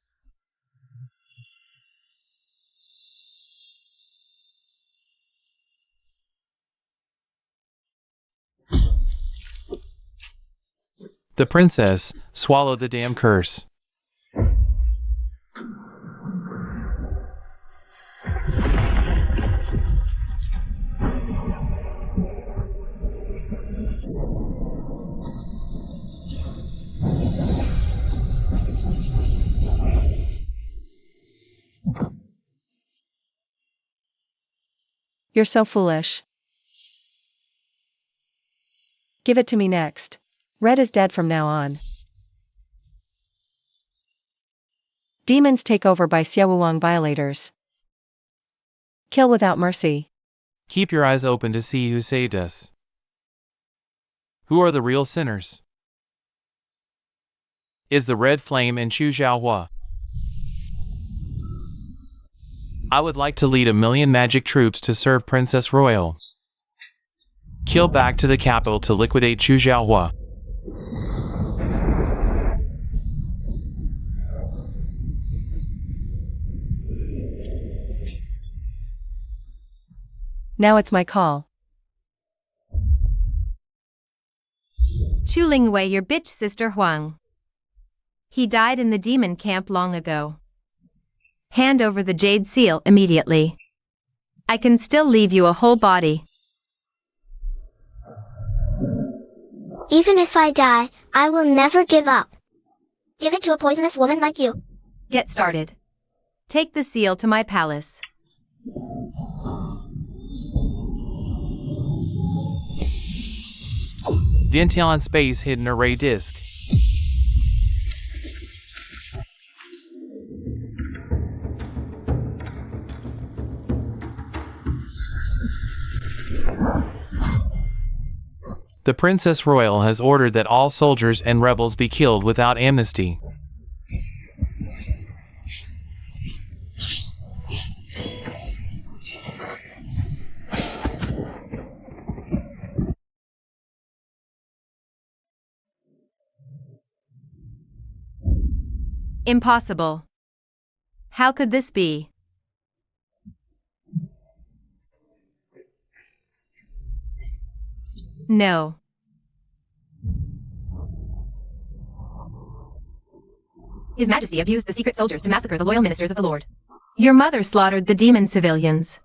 The princess swallowed the damn curse. You're so foolish. Give it to me next. Red is dead from now on. Demons take over by Xiaowuang violators. Kill without mercy. Keep your eyes open to see who saved us. Who are the real sinners? Is the red flame in Chu Xiaohua? I would like to lead 1,000,000 magic troops to serve Princess Royal. Kill back to the capital to liquidate Chu Xiaohua. Now it's my call. Chu Lingwei, your bitch sister Huang. He died in the demon camp long ago. Hand over the jade seal immediately. I can still leave you a whole body. Even if I die, I will never give up. Give it to a poisonous woman like you. Get started. Take the seal to my palace. Dintian space hidden array disk. The Princess Royal has ordered that all soldiers and rebels be killed without amnesty. Impossible. How could this be? No. His Majesty abused the secret soldiers to massacre the loyal ministers of the Lord. Your mother slaughtered the demon civilians.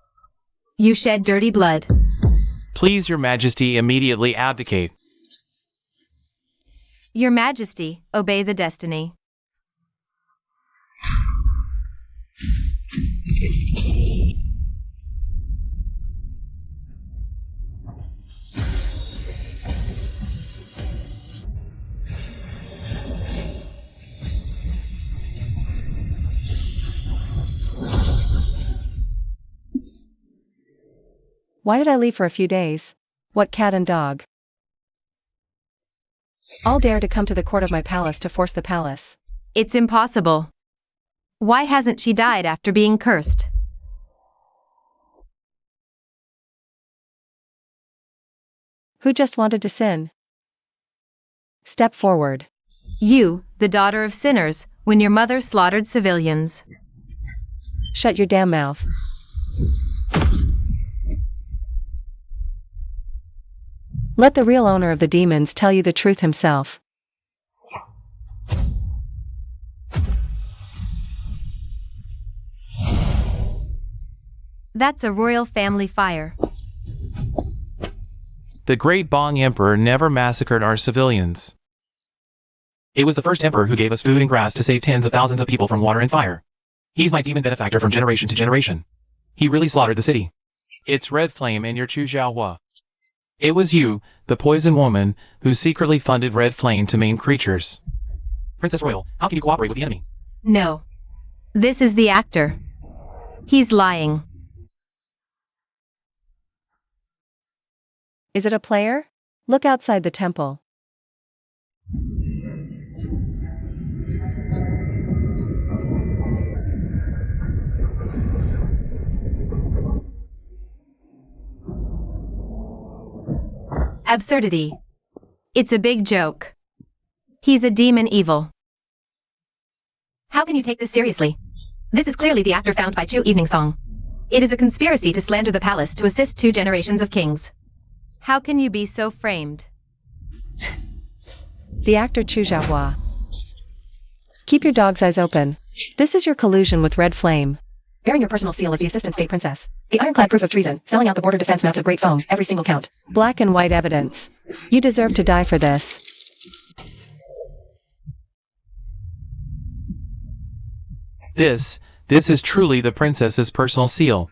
You shed dirty blood. Please, Your Majesty, immediately abdicate. Your Majesty, obey the destiny. Why did I leave for a few days? What cat and dog? All dare to come to the court of my palace to force the palace. It's impossible. Why hasn't she died after being cursed? Who just wanted to sin? Step forward. You, the daughter of sinners, when your mother slaughtered civilians. Shut your damn mouth. Let the real owner of the demons tell you the truth himself. That's a royal family fire. The great Bong Emperor never massacred our civilians. It was the first emperor who gave us food and grass to save tens of thousands of people from water and fire. He's my demon benefactor from generation to generation. He really slaughtered the city. It's Red Flame and your Chu Xiaohua. It was you, the poison woman, who secretly funded Red Flame to maim creatures. Princess Royal, how can you cooperate with the enemy? No. This is the actor. He's lying. Is it a player? Look outside the temple. Absurdity. It's a big joke. He's a demon evil. How can you take this seriously? This is clearly the actor found by Chu Evening Song. It is a conspiracy to slander the palace to assist 2 generations of kings. How can you be so framed? The actor Chu Xiaohua. Keep your dog's eyes open. This is your collusion with Red Flame. Bearing your personal seal as the assistant state princess. The ironclad proof of treason, selling out the border defense maps of Great Foam, every single count. Black and white evidence. You deserve to die for this. This is truly the princess's personal seal.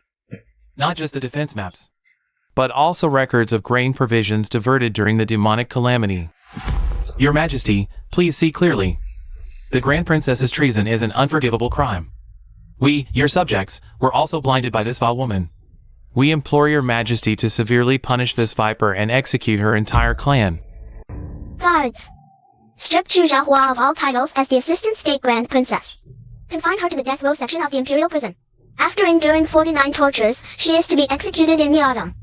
Not just the defense maps, but also records of grain provisions diverted during the demonic calamity. Your Majesty, please see clearly. The Grand Princess's treason is an unforgivable crime. We, your subjects, were also blinded by this vile woman. We implore your Majesty to severely punish this viper and execute her entire clan. Guards. Strip Chu Xiaohua of all titles as the Assistant State Grand Princess. Confine her to the death row section of the Imperial Prison. After enduring 49 tortures, she is to be executed in the autumn.